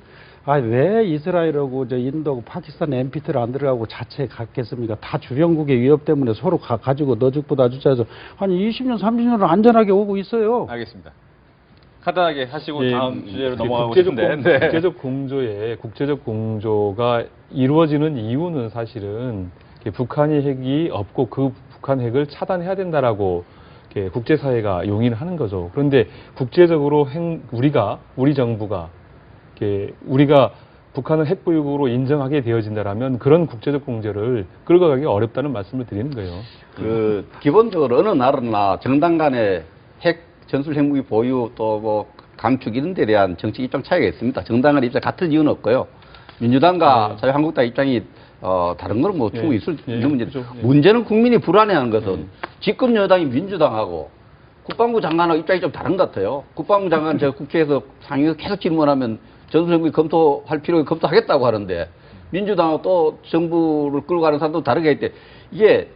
Speaker 4: 왜 이스라엘하고 인도하고 파키스탄 NPT를 안 들어가고 자체에 갔겠습니까? 다 주변국의 위협 때문에 서로 가지고 너 죽고 나 죽자 해서 한 20년, 30년을 안전하게 오고 있어요.
Speaker 1: 알겠습니다. 간단하게 하시고 다음 주제로
Speaker 2: 그
Speaker 1: 넘어가고 싶은데. 네.
Speaker 2: 국제적 공조가 이루어지는 이유는 사실은 북한이 핵이 없고 그 북한 핵을 차단해야 된다라고 국제사회가 용인을 하는 거죠. 그런데 국제적으로 우리 정부가 우리가 북한을 핵 보유국으로 인정하게 되어진다라면 그런 국제적 공조를 끌고 가기 어렵다는 말씀을 드리는 거예요.
Speaker 3: 기본적으로 어느 나라나 정당 간의 전술 핵무기 보유 또 뭐 감축 이런 데 대한 정치 입장 차이가 있습니다. 정당 간의 입장 같은 이유는 없고요. 민주당과 자유한국당 입장이 다른 건 뭐 충분히 있을 있는 문제.
Speaker 2: 그렇죠.
Speaker 3: 문제는 국민이 불안해하는 것은 집권 여당이 민주당하고 국방부 장관하고 입장이 좀 다른 것 같아요. 국방부 장관 제가 국회에서 상임위에서 계속 질문하면 전술핵무기 검토할 필요가 검토하겠다고 하는데 민주당하고 또 정부를 끌고 가는 사람도 다르게 했대. 이게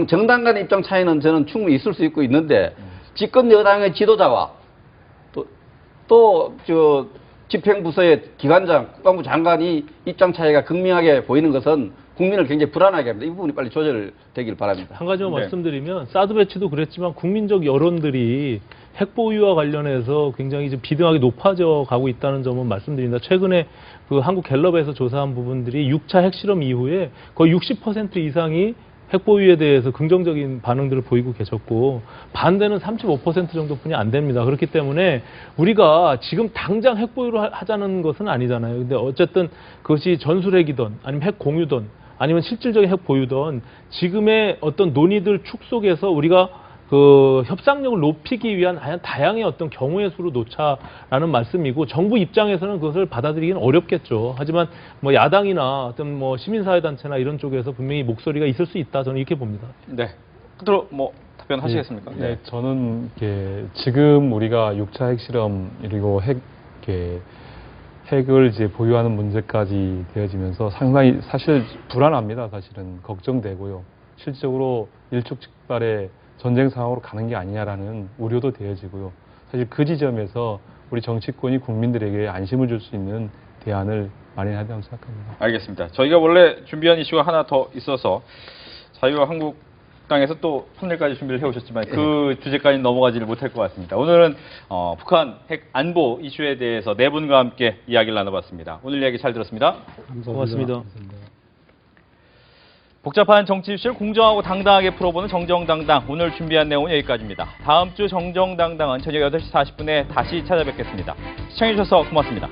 Speaker 3: 정당 간의 입장 차이는 저는 충분히 있을 수 있고 있는데 집권 여당의 지도자와 또 집행부서의 기관장, 국방부 장관이 입장 차이가 극명하게 보이는 것은 국민을 굉장히 불안하게 합니다. 이 부분이 빨리 조절되길 바랍니다.
Speaker 5: 한 가지만
Speaker 1: 네.
Speaker 5: 말씀드리면 사드 배치도 그랬지만 국민적 여론들이 핵 보유와 관련해서 굉장히 좀 비등하게 높아져 가고 있다는 점은 말씀드립니다. 최근에 그 한국 갤럽에서 조사한 부분들이 6차 핵실험 이후에 거의 60% 이상이 핵 보유에 대해서 긍정적인 반응들을 보이고 계셨고 반대는 35% 정도뿐이 안 됩니다. 그렇기 때문에 우리가 지금 당장 핵 보유를 하자는 것은 아니잖아요. 근데 어쨌든 그것이 전술핵이든 아니면 핵 공유든 아니면 실질적인 핵 보유든 지금의 어떤 논의들 축 속에서 우리가 그 협상력을 높이기 위한 다양한 어떤 경우의 수로 놓자라는 말씀이고 정부 입장에서는 그것을 받아들이기는 어렵겠죠. 하지만 뭐 야당이나 어떤 뭐 시민사회단체나 이런 쪽에서 분명히 목소리가 있을 수 있다 저는 이렇게 봅니다.
Speaker 1: 네. 끝으로 뭐 답변하시겠습니까?
Speaker 2: 네, 저는 이렇게 지금 우리가 6차 핵실험 그리고 핵을 이제 보유하는 문제까지 되어지면서 상당히 사실 불안합니다. 사실은 걱정되고요. 실질적으로 일촉즉발의 전쟁 상황으로 가는 게 아니냐라는 우려도 되어지고요. 사실 그 지점에서 우리 정치권이 국민들에게 안심을 줄 수 있는 대안을 마련해야 된다고 생각합니다.
Speaker 1: 알겠습니다. 저희가 원래 준비한 이슈가 하나 더 있어서 자유한국당에서 또 판넬까지 준비를 해오셨지만 그 주제까지 넘어가지를 못할 것 같습니다. 오늘은 북한 핵 안보 이슈에 대해서 네 분과 함께 이야기를 나눠봤습니다. 오늘 이야기 잘 들었습니다.
Speaker 4: 감사합니다.
Speaker 5: 고맙습니다.
Speaker 1: 복잡한 정치 이슈를 공정하고 당당하게 풀어보는 정정당당. 오늘 준비한 내용은 여기까지입니다. 다음 주 정정당당은 저녁 8시 40분에 다시 찾아뵙겠습니다. 시청해주셔서 고맙습니다.